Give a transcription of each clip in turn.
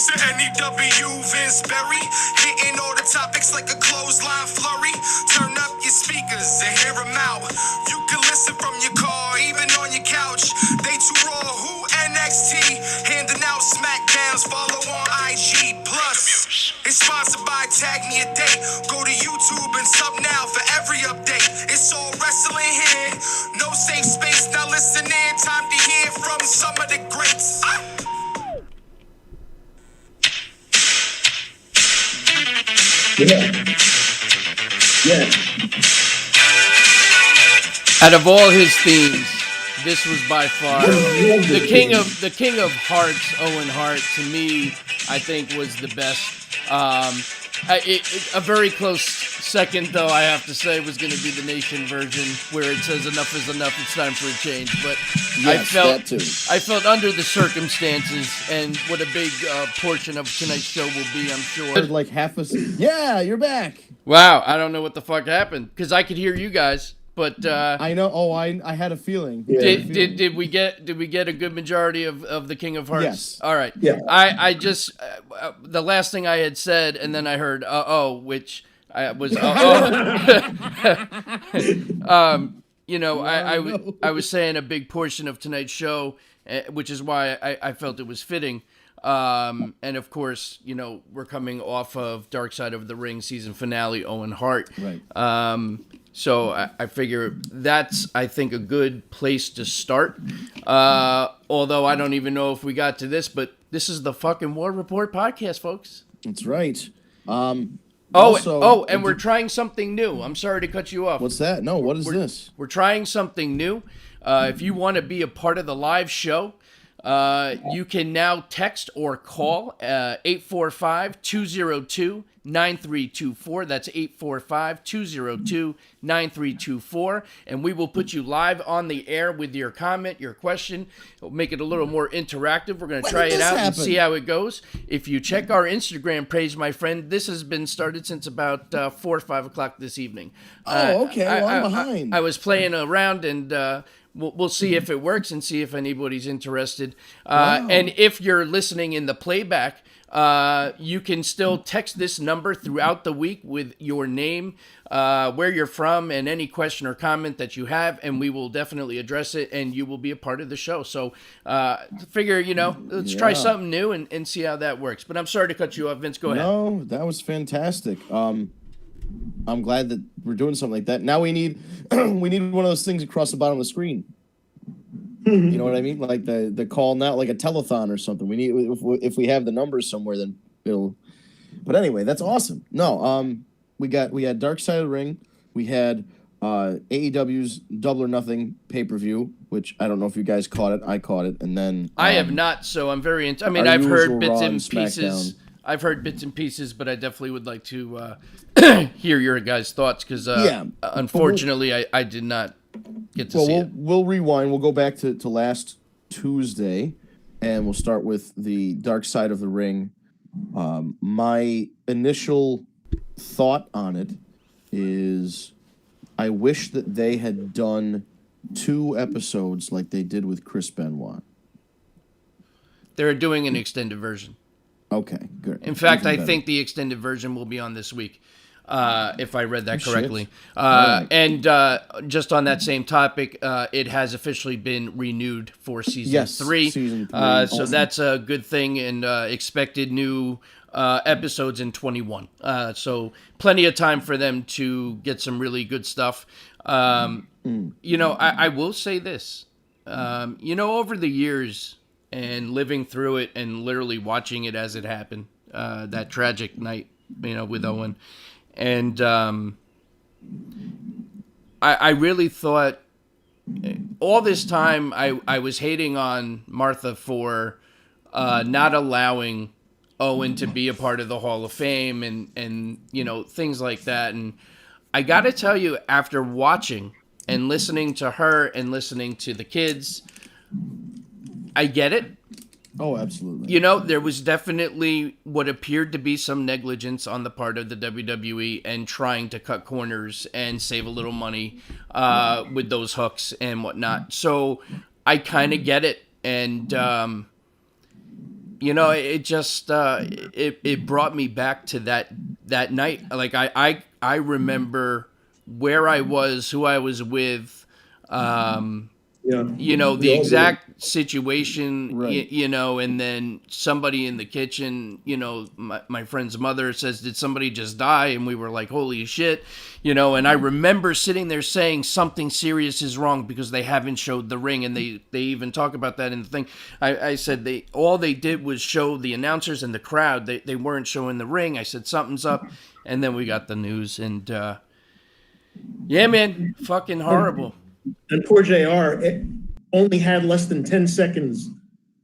It's an NEW Vince Berry, hitting all the topics like a clothesline flurry. Turn up your speakers and hear them out. You can listen from your car, even on your couch. They too raw, who NXT, handing out Smackdowns, follow on IG. Plus, it's sponsored by Tag Me a Date. Go to YouTube and sub now for every update. It's all wrestling here, no safe space. Now listen in, time to hear from some of the greats. Yeah. Out of all his themes, this was by far the king of hearts. Owen Hart, to me, I think was the best. A very close second, though, I have to say, was going to be the Nation version, where it says "enough is enough. It's time for a change." But yes, I felt under the circumstances, and what a big portion of tonight's show will be, I'm sure. Like half a. Yeah, you're back. Wow, I don't know what the fuck happened because I could hear you guys. But I know. Oh, I had a feeling. Did we get a good majority of the King of Hearts? Yes. All right. Yeah. I just the last thing I had said, and then I heard which I was you know, I was saying a big portion of tonight's show, which is why I felt it was fitting. And of course, you know, we're coming off of Dark Side of the Ring season finale, Owen Hart. Right. So I figure that's, I think, a good place to start. Although I don't even know if we got to this, but this is the fucking War Report podcast, folks. That's right. And we're trying something new. I'm sorry to cut you off. What's that? No, what is this? We're trying something new. If you want to be a part of the live show, you can now text or call 845-202-9324. That's 845-202-9324. And we will put you live on the air with your comment, your question. We'll make it a little more interactive. We're going to try it out and see how it goes. If you check our Instagram page, my friend, this has been started since about 4 or 5 o'clock this evening. Oh, okay. Well, I'm behind. I was playing around and... We'll see if it works and see if anybody's interested. Wow. And if you're listening in the playback, you can still text this number throughout the week with your name, where you're from, and any question or comment that you have, and we will definitely address it, and you will be a part of the show. So figure, you know, let's try something new and see how that works. But I'm sorry to cut you off, Vince. Go ahead. No, that was fantastic. I'm glad that we're doing something like that. Now we need one of those things across the bottom of the screen. You know what I mean? Like the call now, like a telethon or something. We need if we have the numbers somewhere, then it'll. But anyway, that's awesome. No, we had Dark Side of the Ring. We had AEW's Double or Nothing pay-per-view, which I don't know if you guys caught it. I caught it, and then I have not. So I'm very. I've heard bits and pieces. I've heard bits and pieces, but I definitely would like to hear your guys' thoughts because, unfortunately, I did not get to see it. We'll rewind. We'll go back to last Tuesday, and we'll start with the Dark Side of the Ring. My initial thought on it is I wish that they had done 2 episodes like they did with Chris Benoit. They're doing an extended version. Okay, good. In fact, I think the extended version will be on this week, if I read that correctly. Right. And just on that same topic, it has officially been renewed for season 3. Season 3. So that's a good thing, and expected new episodes in 21. So plenty of time for them to get some really good stuff. You know, I will say this. You know, over the years... and living through it and literally watching it as it happened, that tragic night, you know, with Owen. And I really thought all this time I was hating on Martha for not allowing Owen to be a part of the Hall of Fame and you know, things like that. And I got to tell you, after watching and listening to her and listening to the kids, I get it. Oh, absolutely. You know, there was definitely what appeared to be some negligence on the part of the WWE and trying to cut corners and save a little money with those hooks and whatnot. So I kind of get it. And You know, it just it brought me back to that night. Like I remember where I was, who I was with. Yeah. You know, We the all do. exact situation, Right. you know, and then somebody in the kitchen, you know, my friend's mother says, did somebody just die? And we were like, holy shit, you know, and I remember sitting there saying something serious is wrong because they haven't showed the ring. And they even talk about that in the thing. I said all they did was show the announcers and the crowd. They weren't showing the ring. I said, something's up. And then we got the news and, yeah, man, fucking horrible. And poor JR, it only had less than 10 seconds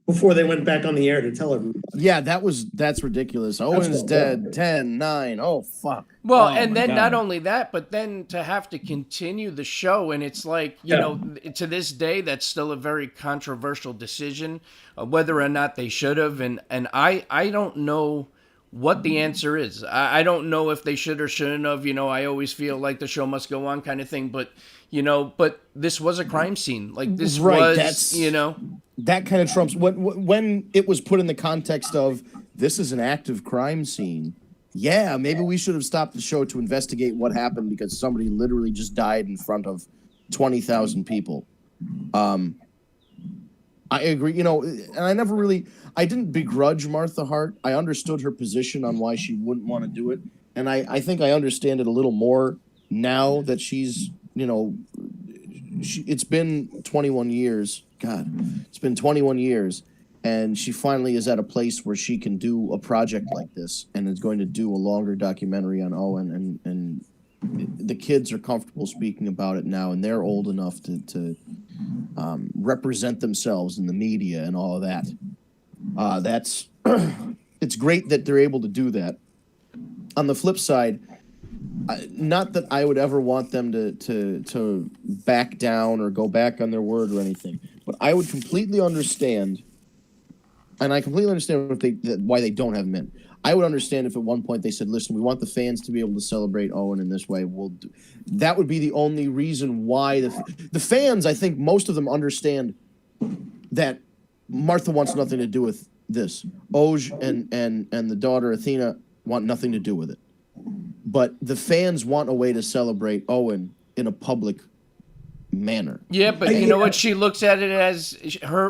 before they went back on the air to tell everybody. Yeah, that's ridiculous. Owen's fucked dead. up. 10, 9. Oh, fuck. Well, Oh, and my then God. not only that, but then to have to continue the show, and it's like, you know, to this day, that's still a very controversial decision, whether or not they should have, and I don't know what the answer is. I don't know if they should or shouldn't have. You know, I always feel like the show must go on, kind of thing. But you know, but this was a crime scene. Like this Right, was, that's- you know. That kind of trumps when it was put in the context of this is an active crime scene. Yeah, maybe we should have stopped the show to investigate what happened because somebody literally just died in front of 20,000 people. I agree, you know, and I didn't begrudge Martha Hart. I understood her position on why she wouldn't want to do it. And I think I understand it a little more now that she's, you know, it's been 21 years. God, it's been 21 years. And she finally is at a place where she can do a project like this and is going to do a longer documentary on Owen. And the kids are comfortable speaking about it now. And they're old enough to represent themselves in the media and all of that. That's it's great that they're able to do that. On the flip side, not that I would ever want them to back down or go back on their word or anything, but I would completely understand, and I completely understand why they don't have him in. I would understand if at one point they said, "Listen, we want the fans to be able to celebrate Owen in this way." That would be the only reason why the fans. I think most of them understand that Martha wants nothing to do with this. Oj and the daughter Athena want nothing to do with it. But the fans want a way to celebrate Owen in a public manner. Yeah, but you know what? She looks at it as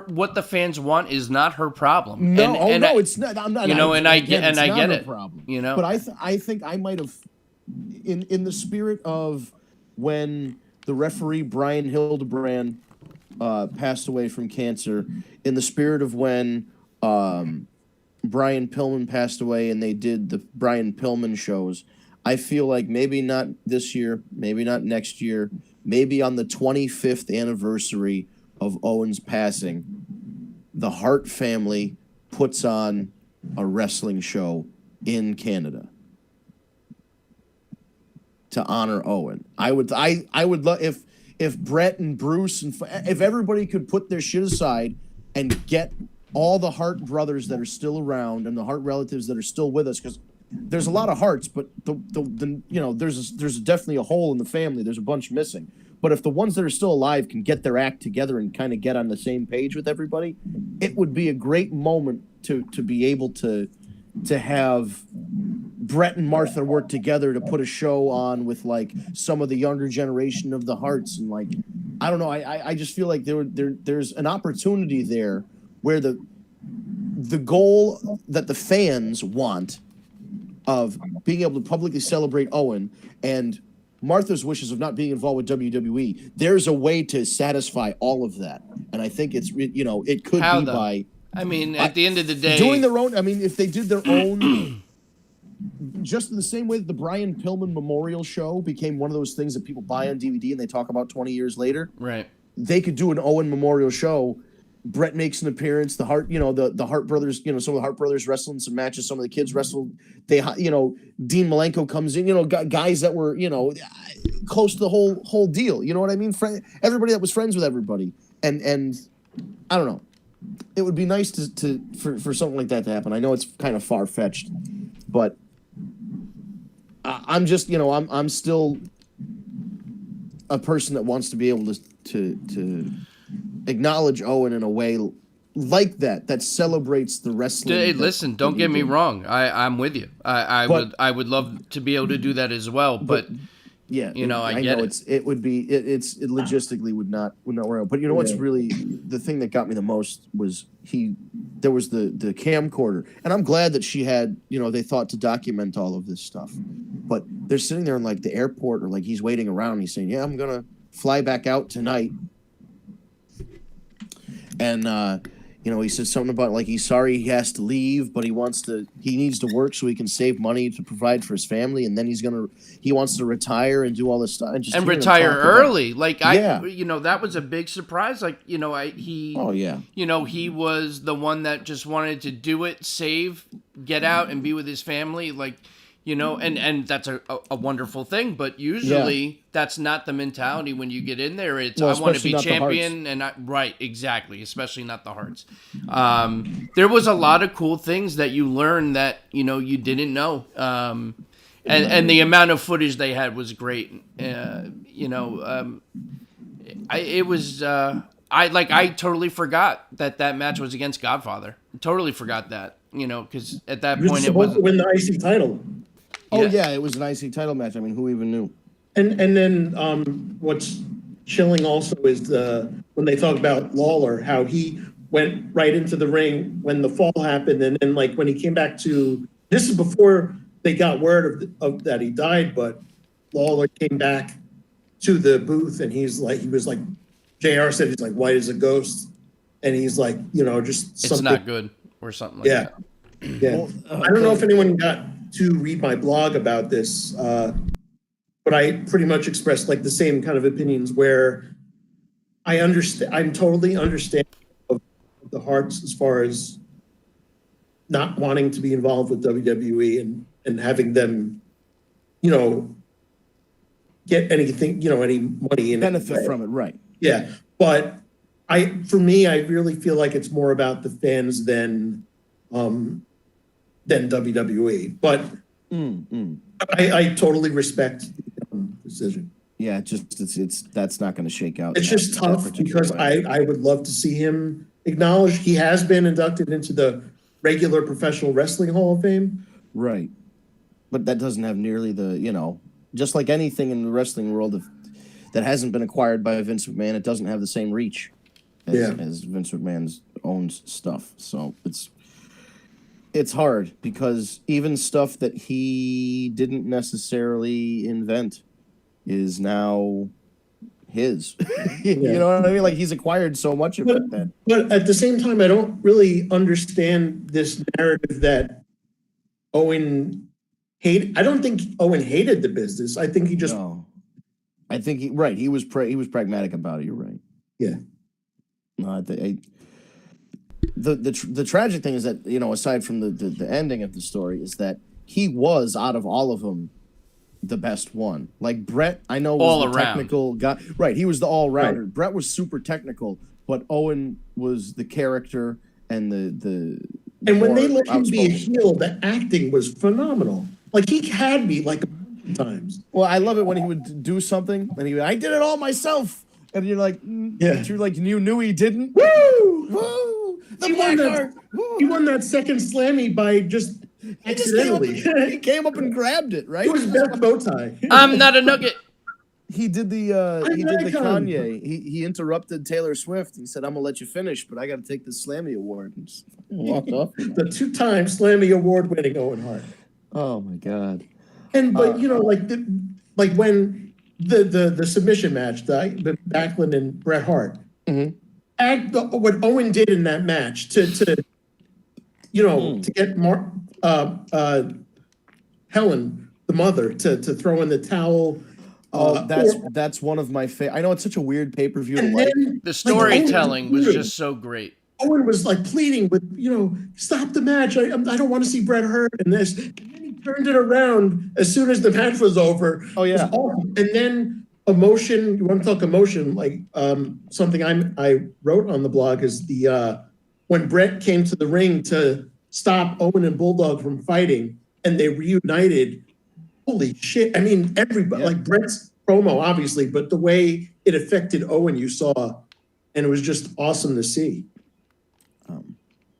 what the fans want is not her problem. No, and it's not. I'm not. You know, and I get her it. Problem. You know, but I think I might have, in the spirit of when the referee Brian Hildebrand passed away from cancer, in the spirit of when Brian Pillman passed away and they did the Brian Pillman shows, I feel like maybe not this year, maybe not next year, maybe on the 25th anniversary of Owen's passing, the Hart family puts on a wrestling show in Canada to honor Owen. I would love if Brett and Bruce and if everybody could put their shit aside and get all the Hart brothers that are still around and the Hart relatives that are still with us, because there's a lot of Harts, but the you know there's definitely a hole in the family. There's a bunch missing. But if the ones that are still alive can get their act together and kind of get on the same page with everybody, it would be a great moment to be able to have Brett and Martha work together to put a show on with like some of the younger generation of the Harts, and like I don't know, I just feel like there's an opportunity there where the goal that the fans want of being able to publicly celebrate Owen and Martha's wishes of not being involved with WWE, there's a way to satisfy all of that. And I think it's, you know, it could How be though? by I mean, at the end of the day, doing their own. I mean, if they did their own, just in the same way that the Brian Pillman Memorial Show became one of those things that people buy on DVD and they talk about 20 years later, right? they could do an Owen Memorial Show. Brett makes an appearance. The Hart, you know, the Hart brothers, you know, some of the Hart brothers wrestle in some matches. Some of the kids wrestle. They, you know, Dean Malenko comes in. You know, guys that were, you know, close to the whole deal. You know what I mean? Everybody that was friends with everybody. And I don't know. It would be nice for something like that to happen. I know it's kind of far fetched, but I'm just, you know, I'm still a person that wants to be able to acknowledge Owen in a way like that celebrates the wrestling. Hey, listen, don't get me wrong. I'm with you. I would love to be able to do that as well, but yeah, I get it. It logistically would not work out. But you know what's really the thing that got me the most was there was the camcorder, and I'm glad that she had, they thought to document all of this stuff. But they're sitting there in like the airport, or like he's waiting around. He's saying, "Yeah, I'm gonna fly back out tonight," and he said something about like he's sorry he has to leave, but he needs to work so he can save money to provide for his family, and then he wants to retire and do all this stuff and retire early. That was a big surprise. He was the one that just wanted to do it, save, get out, and be with his family. And that's a wonderful thing, but usually that's not the mentality when you get in there. It's I want to be champion, right, exactly, especially not the Hearts. There was a lot of cool things that you learned that you didn't know, and the amount of footage they had was great. I totally forgot that match was against Godfather. Totally forgot that, because at that point it was to win the IC title. Oh yeah, it was an IC title match. I mean, who even knew? And then what's chilling also is when they talk about Lawler, how he went right into the ring when the fall happened, and then like when he came back to, this is before they got word of that he died, but Lawler came back to the booth and he was like JR said, he's like white as a ghost, and he's like just it's not good or something like that. Yeah. Well, I don't know if anyone got to read my blog about this, but I pretty much expressed like the same kind of opinions where I'm totally understanding of the Hearts as far as not wanting to be involved with WWE and having them, get anything, any money in benefit from it, right? Yeah, but for me, I really feel like it's more about the fans than WWE, but I totally respect the decision. Yeah, that's not going to shake out. It's just tough because I would love to see him acknowledged. He has been inducted into the regular Professional Wrestling Hall of Fame. Right, but that doesn't have nearly the, just like anything in the wrestling world that hasn't been acquired by Vince McMahon, it doesn't have the same reach as Vince McMahon's owns stuff. So it's hard because even stuff that he didn't necessarily invent is now his. You know what I mean? Like he's acquired so much of it. But at the same time, I don't really understand this narrative that Owen hated. I don't think Owen hated the business. I think he just. No. I think he was pragmatic about it. You're right. Yeah. No, the tragic thing is that, aside from the ending of the story, is that he was, out of all of them, the best one. Like Brett, I know, was the technical guy. Right, he was the all-rounder. Right. Brett was super technical, but Owen was the character and the and when they let him be a heel, the acting was phenomenal. Like he had me like a bunch of times. Well, I love it when he would do something and I did it all myself. And you're like, but you're like, you knew he didn't. Woo! Woo! He won that second slammy by just accidentally. He came up and grabbed it, right? It was best bow tie. I'm not a nugget. He did the Kanye. He interrupted Taylor Swift. He said, "I'm gonna let you finish, but I got to take the Slammy Award." And just walked off. The 2-time Slammy Award winning Owen Hart. Oh my God! And like when the submission match, the Backlund and Bret Hart. Mm-hmm. What Owen did in that match to get Helen, the mother, to throw in the towel. That's one of my favorite. I know it's such a weird pay-per-view. The storytelling was just so great. Owen was like pleading with, stop the match. I don't want to see Bret hurt in this. And then he turned it around as soon as the match was over. Oh yeah. Awesome. And then emotion. You want to talk emotion? Like something I wrote on the blog is when Bret came to the ring to stop Owen and Bulldog from fighting, and they reunited. Holy shit. I mean, everybody, like Bret's promo, obviously, but the way it affected Owen, you saw, and it was just awesome to see.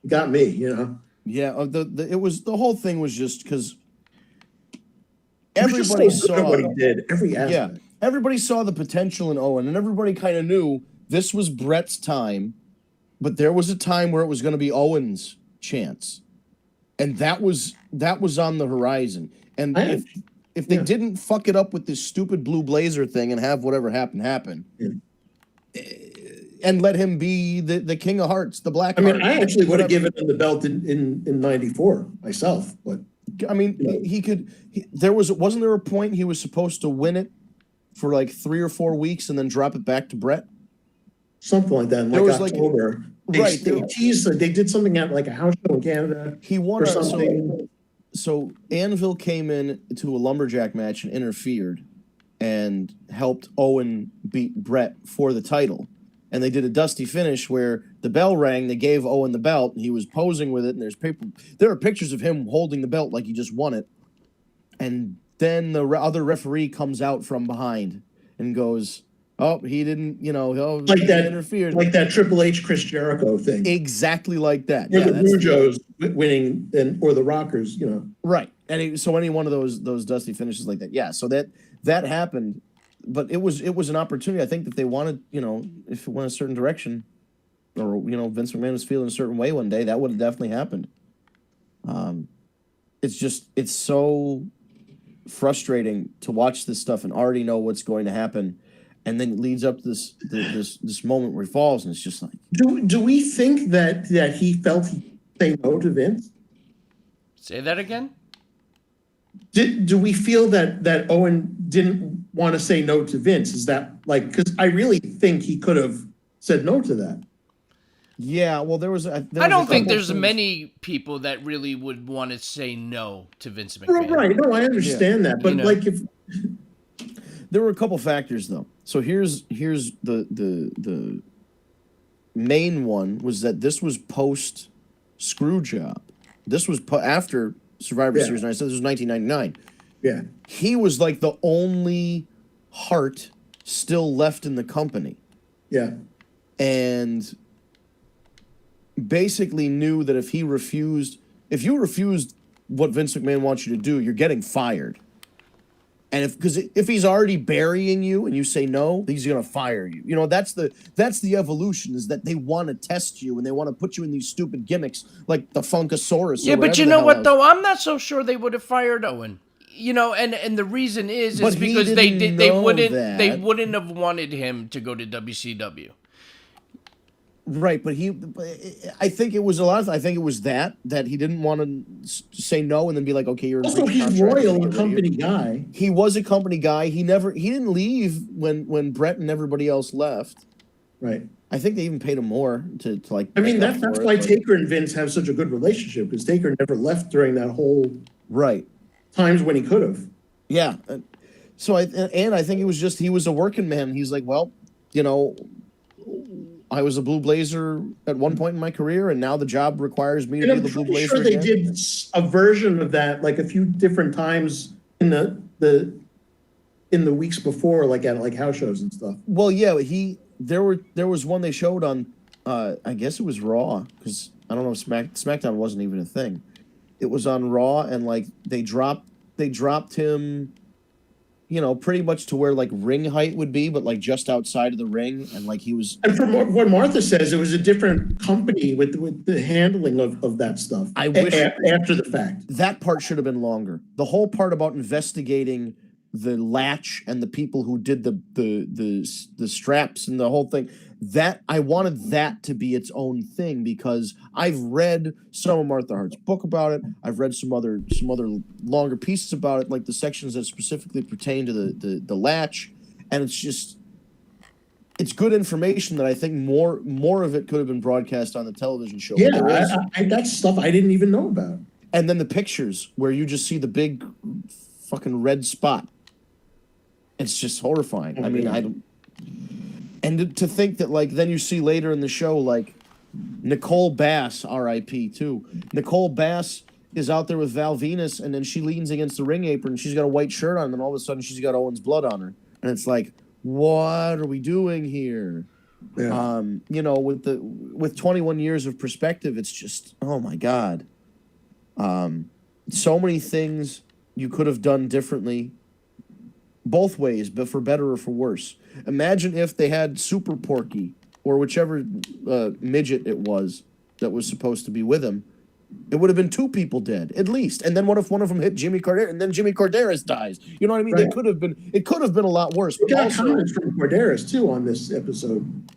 got me, you know. Yeah, the whole thing was just because He was just everybody so good at saw what he did, every yeah, aspect. everybody saw the potential in Owen, and everybody kind of knew this was Brett's time, but there was a time where it was going to be Owen's chance, and that was on the horizon. And if they didn't fuck it up with this stupid blue blazer thing and have whatever happen, and let him be the King of Hearts, the Black. I mean, I actually would have given him the belt in '94 myself, but I mean, he could. Wasn't there a point he was supposed to win it for like 3 or 4 weeks and then drop it back to Brett? Something like that. In like October, right? They teased. They did something at like a house show in Canada. He won or something. So Anvil came in to a lumberjack match and interfered, and helped Owen beat Brett for the title. And they did a dusty finish where the bell rang. They gave Owen the belt. And he was posing with it, and there are pictures of him holding the belt like he just won it. And then the other referee comes out from behind and goes, "Oh, he didn't, like that interfered, like that Triple H Chris Jericho thing, exactly like that." Or the Rougeaus winning, or the Rockers, right. And so any one of those dusty finishes like that, yeah. So that happened. But it was an opportunity. I think that they wanted, if it went a certain direction, or Vince McMahon was feeling a certain way one day, that would have definitely happened. It's so frustrating to watch this stuff and already know what's going to happen, and then it leads up to this moment where he falls, and it's just like, do we think that he felt he'd say no to Vince? Say that again. Do we feel that Owen didn't want to say no to Vince? Is that because I really think he could have said no to that. Yeah, well, I don't think there's many people that really would want to say no to Vince McMahon. Right. No, I understand that, but if there were a couple factors though. So here's the main one was that this was post screw job. This was after Survivor Series, and I said this was 1999. Yeah. He was like the only heart still left in the company. Yeah. And basically knew that if you refused what Vince McMahon wants you to do, you're getting fired. And if he's already burying you and you say no, he's gonna fire you. That's the evolution, is that they want to test you and they want to put you in these stupid gimmicks like the Funkasaurus. Yeah, but you know what though? I'm not so sure they would have fired Owen. And the reason is because they wouldn't have wanted him to go to WCW. Right, but I think it was I think it was that he didn't want to say no and then be like, okay, you're also he's loyal, a company guy. He was a company guy. He didn't leave when Brett and everybody else left. Right. I think they even paid him more to like. I mean, that's why Taker and Vince have such a good relationship, because Taker never left during that whole times when he could have. Yeah. So I think it was just he was a working man. He's like, well, I was a Blue Blazer at one point in my career, and now the job requires me to be the Blue Blazer sure again. They did a version of that like a few different times in the weeks before, like at like house shows and stuff. Well, yeah, there was one they showed on, I guess it was Raw, because I don't know if SmackDown wasn't even a thing. It was on Raw, and like they dropped him, pretty much to where like ring height would be, but like just outside of the ring, and like he was. And from what Martha says, it was a different company with the handling of that stuff. I wish after the fact that part should have been longer. The whole part about investigating the latch and the people who did the straps and the whole thing, that I wanted that to be its own thing, because I've read some of Martha Hart's book about it. I've read some other longer pieces about it, like the sections that specifically pertain to the latch, and it's good information that I think more of it could have been broadcast on the television show. Yeah, that's stuff I didn't even know about. And then the pictures where you just see the big fucking red spot. It's just horrifying. I mean, I don't. And to think that, like, then you see later in the show, like, Nicole Bass, R.I.P. too. Nicole Bass is out there with Val Venus, and then she leans against the ring apron, and she's got a white shirt on, and then all of a sudden she's got Owen's blood on her. And it's like, what are we doing here? Yeah. You know, with 21 years of perspective, it's just, oh my God. So many things you could have done differently, both ways, but for better or for worse. Imagine if they had Super Porky or whichever midget it was that was supposed to be with him. It would have been 2 people dead at least. And then what if one of them hit Jimmy Corderas and then Jimmy Corderas dies? You know what I mean? Right. It could have been a lot worse. We But got also, comments from Corderas too on this episode.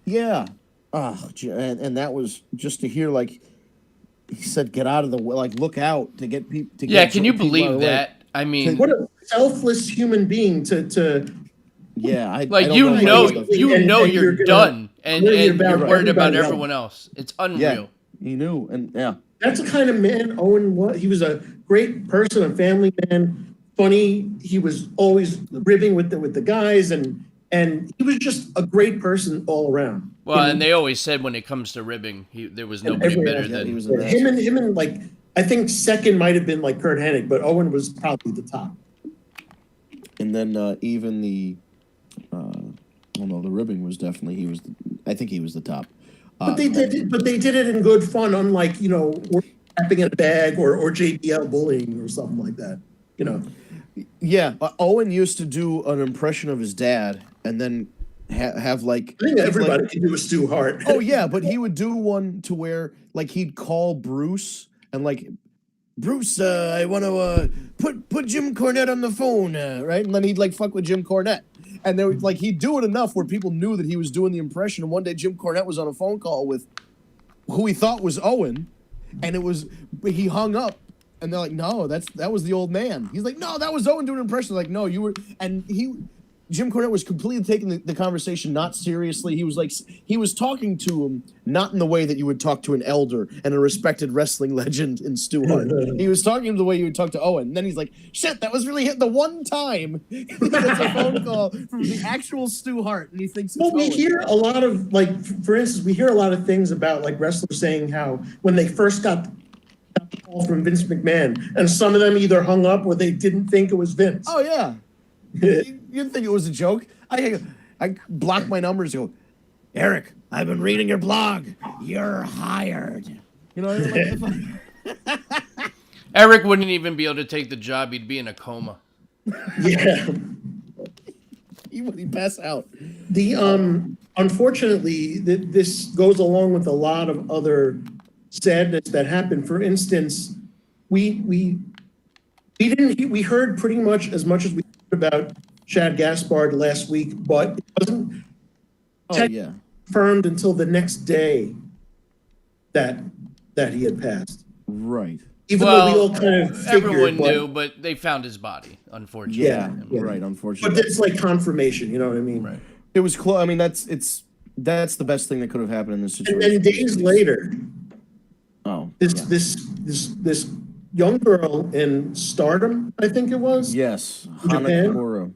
yeah. And that was just to hear, like, he said, get out of the way, like, look out to get people. Yeah, can you believe that? I mean, What a selfless human being to Yeah, I like, don't you know know, how he does you it. know and you're you're gonna done, and worry you're about worried about everybody else. everyone else. It's Yeah, unreal. he knew, and yeah. That's the kind of man Owen was. He was a great person, a family man, funny. He was always ribbing with the guys, and he was just a great person all around. Well, and they always said when it comes to ribbing, there was nobody everyone better else, Yeah, he than. was a him and like I think second might have been like Kurt Hennig, but Owen was probably the top. And then even the, well, no, the ribbing was definitely I think he was the top. But they did it in good fun, unlike tapping in a bag or JBL bullying or something like that. You know. Yeah, Owen used to do an impression of his dad, and then have like. I think everybody can do a Stu Hart. Oh yeah, but he would do one to where like he'd call Bruce and like, Bruce, I want to put Jim Cornette on the phone, right? And then he'd like fuck with Jim Cornette, and there like he'd do it enough where people knew that he was doing the impression. And one day Jim Cornette was on a phone call with who he thought was Owen, and he hung up. And they're like, no, that was the old man. He's like, no, that was Owen doing an impression. Like, no, you were. And Jim Cornette was completely taking the conversation not seriously. He was like, he was talking to him not in the way that you would talk to an elder and a respected wrestling legend in Stu Hart. He was talking to him the way you would talk to Owen. And then he's like, shit, that was really hit the one time he gets a phone call from the actual Stu Hart, and he thinks it's Well, we Owen. hear a lot of, like, for instance, we hear a lot of things about like wrestlers saying how when they first got the call from Vince McMahon, and some of them either hung up or they didn't think it was Vince. Oh yeah. You didn't think it was a joke? I block my numbers and go, Eric, I've been reading your blog. You're hired. You know what I mean? Eric wouldn't even be able to take the job. He'd be in a coma. Yeah. He'd pass out. The unfortunately, this goes along with a lot of other sadness that happened. For instance, we heard pretty much as we heard about Chad Gaspard last week, but it wasn't confirmed until the next day that he had passed. Right. Even though we all kind of figured, everyone knew, but they found his body, unfortunately. Yeah. Right. Unfortunately, but it's like confirmation. You know what I mean? Right. It was close. I mean, that's the best thing that could have happened in this situation. And then days later, this young girl in Stardom, I think it was. Yes, Japan? Hana Kimura.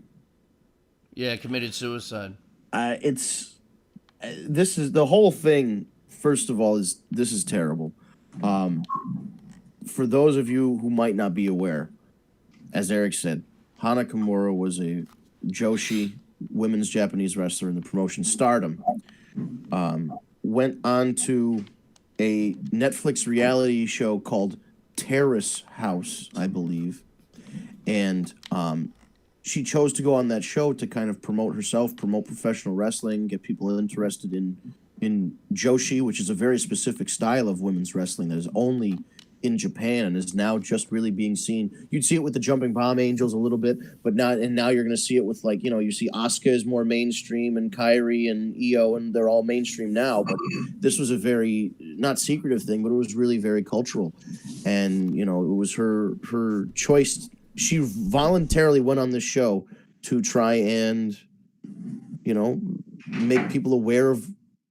Yeah, committed suicide. This is the whole thing. First of all, this is terrible. For those of you who might not be aware, as Eric said, Hana Kimura was a Joshi women's Japanese wrestler in the promotion Stardom. Went on to a Netflix reality show called Terrace House, I believe, and she chose to go on that show to kind of promote herself, promote professional wrestling, get people interested in Joshi, which is a very specific style of women's wrestling that is only in Japan and is now just really being seen. You'd see it with the Jumping Bomb Angels a little bit, but now you're going to see it with, like, you see Asuka is more mainstream and Kairi and Io, and they're all mainstream now. But this was a very not secretive thing, but it was really very cultural, and it was her choice. She voluntarily went on this show to try and make people aware of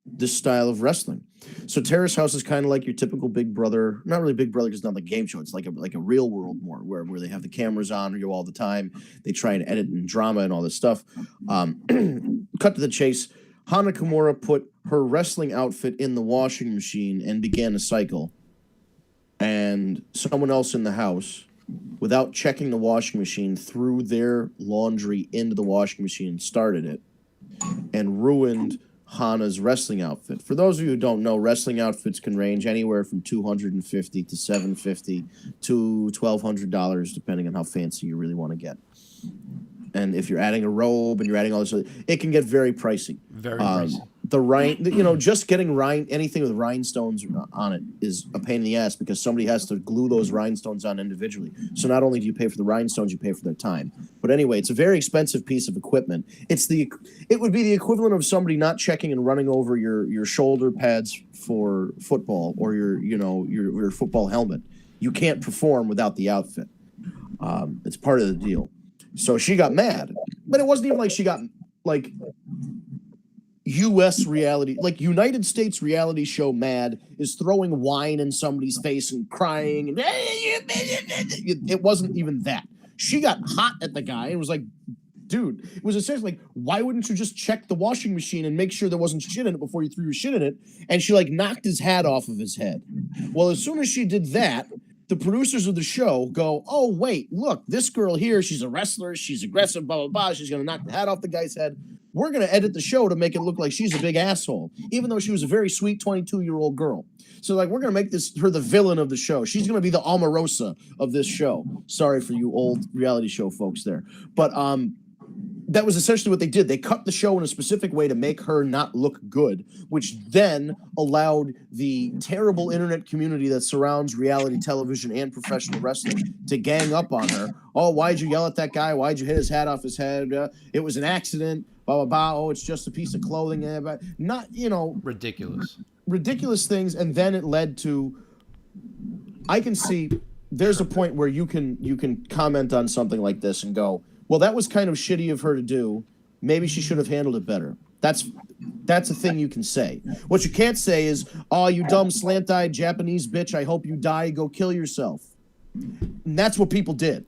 this style of wrestling. So Terrace House is kind of like your typical Big Brother, not really Big Brother because it's not like a game show. It's like a real world more where they have the cameras on you all the time. They try and edit and drama and all this stuff. Cut to the chase. Hana Kimura put her wrestling outfit in the washing machine and began a cycle. And someone else in the house, without checking the washing machine, threw their laundry into the washing machine and started it and ruined Hana's wrestling outfit. For those of you who don't know, wrestling outfits can range anywhere from $250 to $750 to $1,200, depending on how fancy you really want to get. And if you're adding a robe and you're adding all this, it can get very pricey. Very pricey. Just getting anything with rhinestones on it is a pain in the ass because somebody has to glue those rhinestones on individually. So not only do you pay for the rhinestones, you pay for their time. But anyway, it's a very expensive piece of equipment. It would be the equivalent of somebody not checking and running over your shoulder pads for football or your football helmet. You can't perform without the outfit. It's part of the deal. So she got mad, but it wasn't even like she got like U.S. reality, like United States reality show mad is throwing wine in somebody's face and crying. And it wasn't even that. She got hot at the guy and was like, dude, it was essentially like, why wouldn't you just check the washing machine and make sure there wasn't shit in it before you threw your shit in it? And she like knocked his hat off of his head. Well, as soon as she did that, the producers of the show go, oh, wait, look, this girl here, she's a wrestler, she's aggressive, blah, blah, blah. She's going to knock the hat off the guy's head. We're going to edit the show to make it look like she's a big asshole, even though she was a very sweet 22-year-old girl. So, like, we're going to make her the villain of the show. She's going to be the Omarosa of this show. Sorry for you old reality show folks there. But that was essentially what they did. They cut the show in a specific way to make her not look good, which then allowed the terrible internet community that surrounds reality television and professional wrestling to gang up on her. Oh, why'd you yell at that guy? Why'd you hit his hat off his head? It was an accident. Blah, blah, blah. Oh, it's just a piece of clothing. But not, ridiculous things. And then it led to, I can see there's a point where you can comment on something like this and go, well, that was kind of shitty of her to do. Maybe she should have handled it better. That's a thing you can say. What you can't say is, oh, you dumb slant-eyed Japanese bitch, I hope you die, go kill yourself. And that's what people did.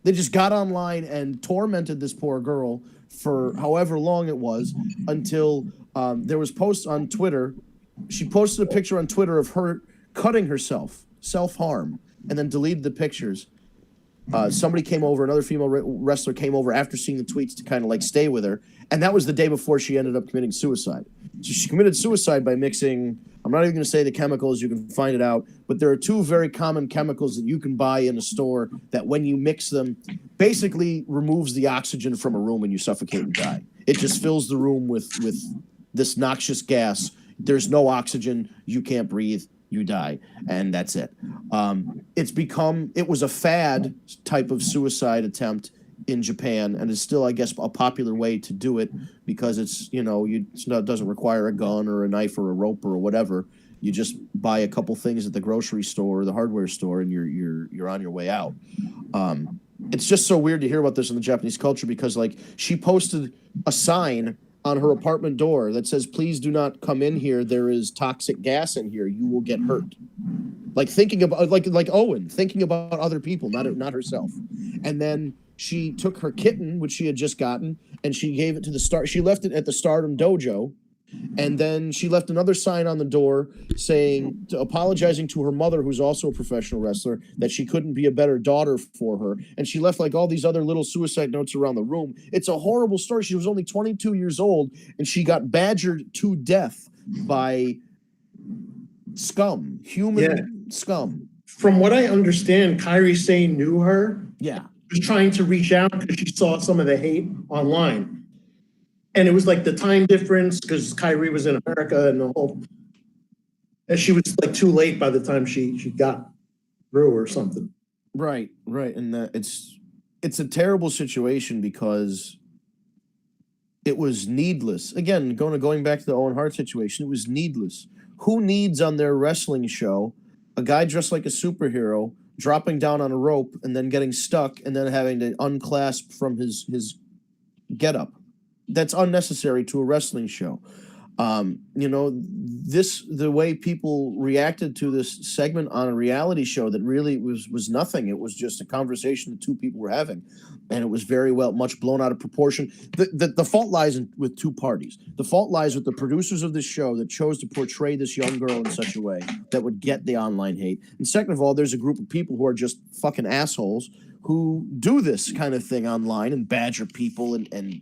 They just got online and tormented this poor girl for however long it was until there was posts on Twitter. She posted a picture on Twitter of her cutting herself, self-harm, and then deleted the pictures. Somebody came over, another female wrestler came over after seeing the tweets to kind of like stay with her. And that was the day before she ended up committing suicide. So she committed suicide by mixing, I'm not even going to say the chemicals, you can find it out, but there are two very common chemicals that you can buy in a store that when you mix them, basically removes the oxygen from a room and you suffocate and die. It just fills the room with this noxious gas. There's no oxygen, you can't breathe. You die, and that's it. It was a fad type of suicide attempt in Japan, and is still, I guess, a popular way to do it because it doesn't require a gun or a knife or a rope or whatever. You just buy a couple things at the grocery store or the hardware store, and you're on your way out. It's just so weird to hear about this in the Japanese culture because, like, she posted a sign on her apartment door that says, please do not come in here. There is toxic gas in here. You will get hurt. Like thinking about, like Owen, thinking about other people, not herself. And then she took her kitten, which she had just gotten, and she gave it to she left it at the Stardom Dojo. And then she left another sign on the door apologizing to her mother, who's also a professional wrestler, that she couldn't be a better daughter for her. And she left like all these other little suicide notes around the room. It's a horrible story. She was only 22 years old and she got badgered to death by human scum. From what I understand, Kairi Sane knew her. Yeah. She was trying to reach out because she saw some of the hate online. And it was like the time difference because Kyrie was in America and she was like too late by the time she got through or something. Right. And it's a terrible situation because it was needless. Again, going back to the Owen Hart situation, it was needless. Who needs on their wrestling show a guy dressed like a superhero dropping down on a rope and then getting stuck and then having to unclasp from his getup? That's unnecessary to a wrestling show. The way people reacted to this segment on a reality show that really was nothing. It was just a conversation that two people were having, and it was very much blown out of proportion. The fault lies with two parties. The fault lies with the producers of this show that chose to portray this young girl in such a way that would get the online hate. And second of all, there's a group of people who are just fucking assholes who do this kind of thing online and badger people and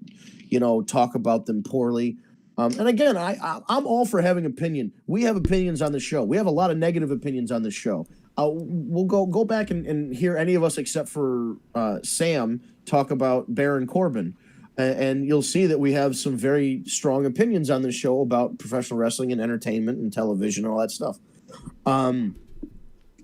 talk about them poorly. And again, I'm all for having opinion. We have opinions on the show. We have a lot of negative opinions on the show. We'll go back and hear any of us except for Sam talk about Baron Corbin. And you'll see that we have some very strong opinions on this show about professional wrestling and entertainment and television and all that stuff.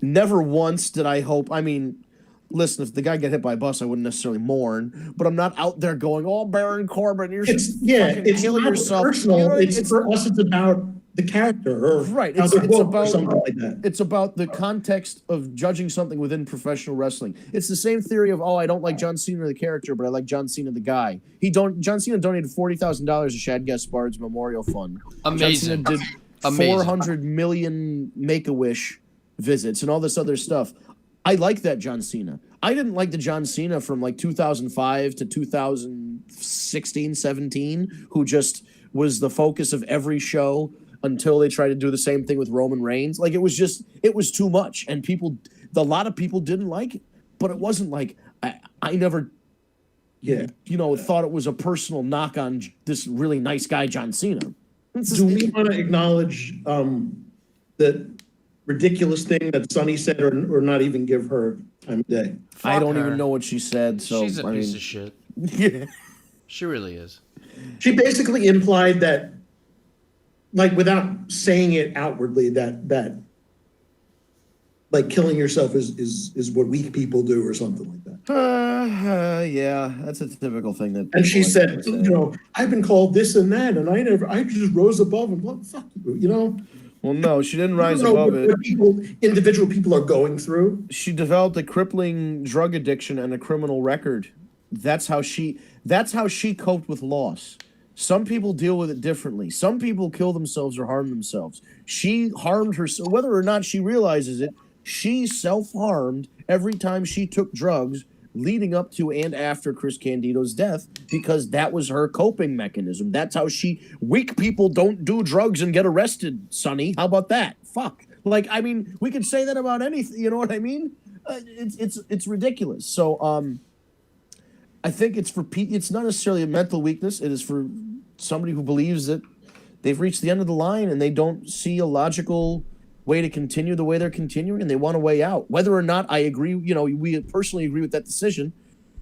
Never once did I hope. I mean, listen, if the guy got hit by a bus, I wouldn't necessarily mourn, but I'm not out there going, "Oh, Baron Corbin, you're just fucking killing yourself." Personal. You know, it's for us. It's about the character, or right. It's about or something like that. It's about the context of judging something within professional wrestling. It's the same theory of, I don't like John Cena the character, but I like John Cena the guy. John Cena donated $40,000 to Shad Gaspard's memorial fund. Amazing. John Cena did 400 million Make-A-Wish visits and all this other stuff. I like that John Cena. I didn't like the John Cena from like 2005 to 2016, 17, who just was the focus of every show until they tried to do the same thing with Roman Reigns. Like, it was too much. And a lot of people didn't like it, but it wasn't like, I never, thought it was a personal knock on this really nice guy, John Cena. Do we want to acknowledge the ridiculous thing that Sunny said, or not even give her time of day? I don't even know what she said. So she's a piece of shit. Yeah. She really is. She basically implied that, like, without saying it outwardly, that like killing yourself is what weak people do, or something like that. Yeah, that's a typical thing that. And she said, I've been called this and that, and I just rose above, and what, fuck you, Well, no, she didn't rise above it. What individual people are going through. She developed a crippling drug addiction and a criminal record. That's how she coped with loss. Some people deal with it differently. Some people kill themselves or harm themselves. She harmed herself, whether or not she realizes it. She self-harmed every time she took drugs leading up to and after Chris Candido's death, because that was her coping mechanism. That's how weak people don't do drugs and get arrested, Sonny. How about that? Fuck. Like, I mean, we could say that about anything, you know what I mean? It's ridiculous. So, I think it's not necessarily a mental weakness. It is for somebody who believes that they've reached the end of the line and they don't see a logical way to continue the way they're continuing, and they want a way out. Whether or not I agree, we personally agree with that decision.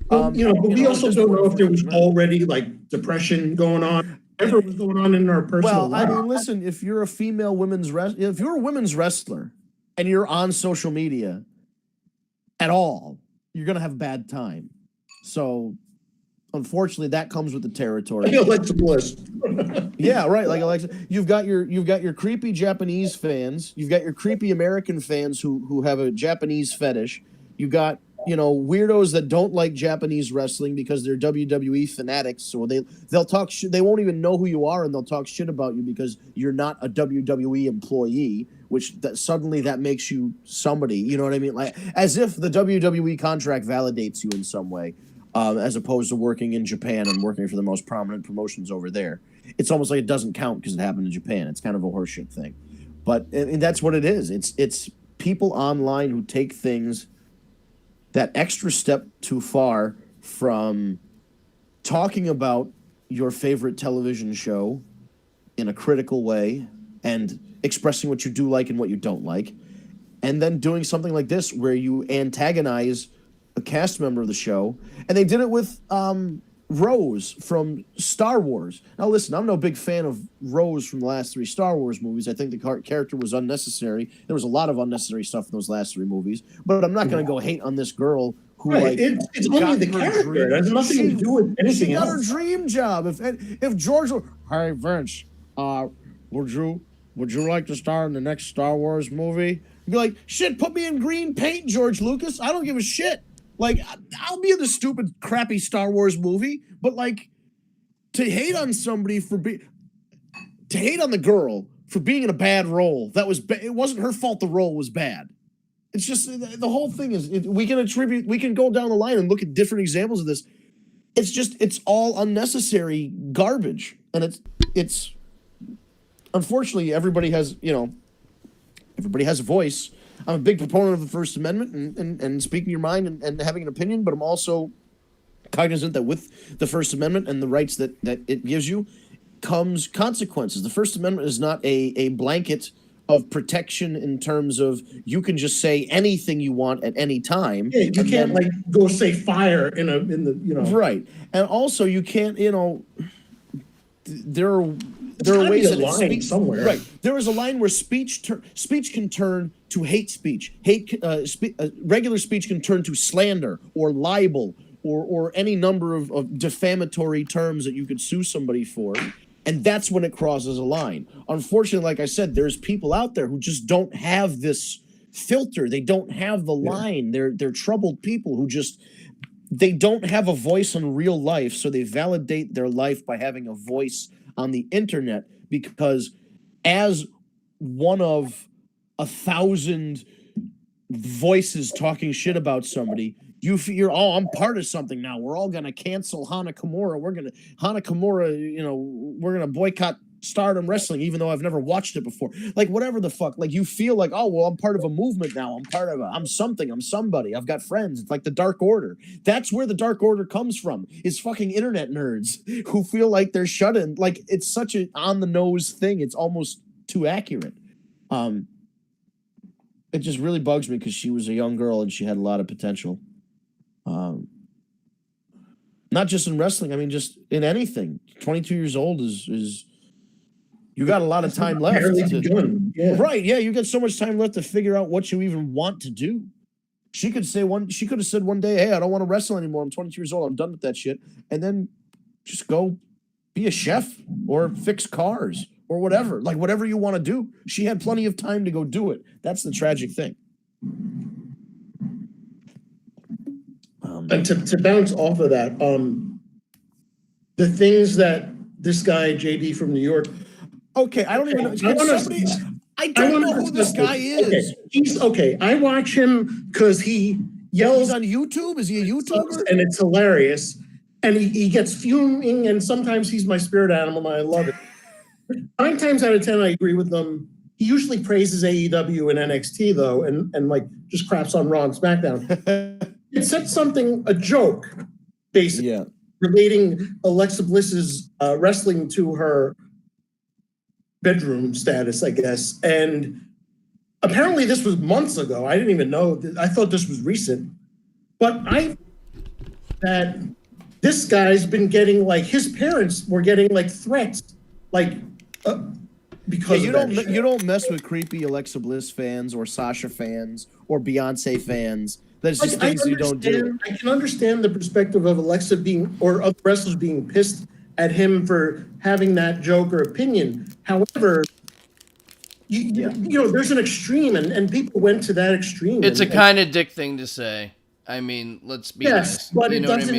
But we also don't know if there was already like depression going on. Whatever was going on in our personal life. I mean, listen, if you're a if you're a women's wrestler and you're on social media at all, you're gonna have a bad time. So, unfortunately, that comes with the territory. Like Alexa Bliss. Yeah, right. Like Alexa, you've got your creepy Japanese fans. You've got your creepy American fans who have a Japanese fetish. You got weirdos that don't like Japanese wrestling because they're WWE fanatics. So they'll talk shit. They won't even know who you are, and they'll talk shit about you because you're not a WWE employee. Suddenly that makes you somebody. You know what I mean? Like, as if the WWE contract validates you in some way. As opposed to working in Japan and working for the most prominent promotions over there. It's almost like it doesn't count because it happened in Japan. It's kind of a horseshit thing. But and that's what it is. It's people online who take things that extra step too far from talking about your favorite television show in a critical way and expressing what you do like and what you don't like, and then doing something like this where you antagonize a cast member of the show. And they did it with Rose from Star Wars. Now listen, I'm no big fan of Rose from the last 3 Star Wars movies. I think the character was unnecessary. There was a lot of unnecessary stuff in those last 3 movies, but I'm not going to go hate on this girl who it's only the character. It has nothing to do with anything else. She got her dream job. If George, hey Vince, would you like to star in the next Star Wars movie? You'd be like, shit, put me in green paint, George Lucas. I don't give a shit. Like, I'll be in the stupid, crappy Star Wars movie, but like, to hate on somebody to hate on the girl for being in a bad role, it wasn't her fault the role was bad. It's just, the whole thing is, we can go down the line and look at different examples of this. It's all unnecessary garbage. And it's unfortunately, everybody has a voice. I'm a big proponent of the First Amendment and speaking your mind and having an opinion, but I'm also cognizant that with the First Amendment and the rights that it gives you, comes consequences. The First Amendment is not a blanket of protection in terms of you can just say anything you want at any time. Yeah, you can't like go say fire in the, you know. Right. And also you can't, you know, there are gotta ways be a that line somewhere. Right. There is a line where speech can turn to hate speech. Regular speech can turn to slander or libel or any number of defamatory terms that you could sue somebody for. And that's when it crosses a line. Unfortunately, like I said, there's people out there who just don't have this filter. They don't have the line. They're troubled people who just, they don't have a voice in real life, so they validate their life by having a voice on the internet, because as one of 1,000 voices talking shit about somebody, you're, oh, I'm part of something now. We're all gonna cancel Hana Kimura. Hana Kimura, you know, we're gonna boycott Stardom Wrestling, even though I've never watched it before. Like, whatever the fuck. Like, you feel like, oh, well, I'm part of a movement now. I'm something. I'm somebody. I've got friends. It's like the Dark Order. That's where the Dark Order comes from. Is fucking internet nerds who feel like they're shut in. Like, it's such an on the nose thing. It's almost too accurate. It just really bugs me because she was a young girl and she had a lot of potential. Not just in wrestling. I mean, just in anything. 22 years old is you got a lot of time left. Right, yeah, you got so much time left to figure out what you even want to do. She could have said one day, hey, I don't want to wrestle anymore. I'm 22 years old. I'm done with that shit. And then just go be a chef or fix cars or whatever. Like, whatever you want to do. She had plenty of time to go do it. That's the tragic thing. And to bounce off of that, the things that this guy, JD from New York. Okay, I don't even know. I don't know who this guy is. Okay, I watch him because he yells. He's on YouTube? Is he a YouTuber? And it's hilarious. And he gets fuming, and sometimes he's my spirit animal, and I love it. 9 times out of 10, I agree with them. He usually praises AEW and NXT, though, and like just craps on Raw and SmackDown. It said a joke, basically, relating Alexa Bliss's wrestling to her bedroom status, I guess. And apparently this was months ago. I didn't even know. I thought this was recent. But that this guy's been getting, like, his parents were getting, like, threats, like, because you don't mess with creepy Alexa Bliss fans or Sasha fans or Beyonce fans. There's just things you don't do. I can understand the perspective of Alexa or other wrestlers being pissed at him for having that joke or opinion. However, you know, there's an extreme, and people went to that extreme. It's a kind of dick thing to say. I mean, let's be honest. But you it know doesn't.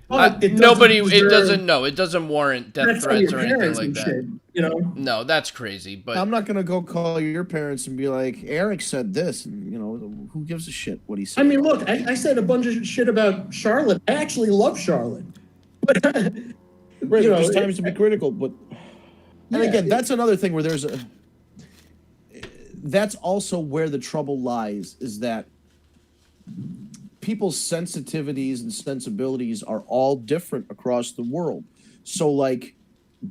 What I mean? It doesn't warrant death threats or anything like that. Shit, you know? No, that's crazy. But I'm not gonna go call your parents and be like, Eric said this, and you know, who gives a shit what he said? I mean, look, I said a bunch of shit about Charlotte. I actually love Charlotte, but right, there's times to be critical. But and again, that's another thing where that's also where the trouble lies, is that people's sensitivities and sensibilities are all different across the world. So, like,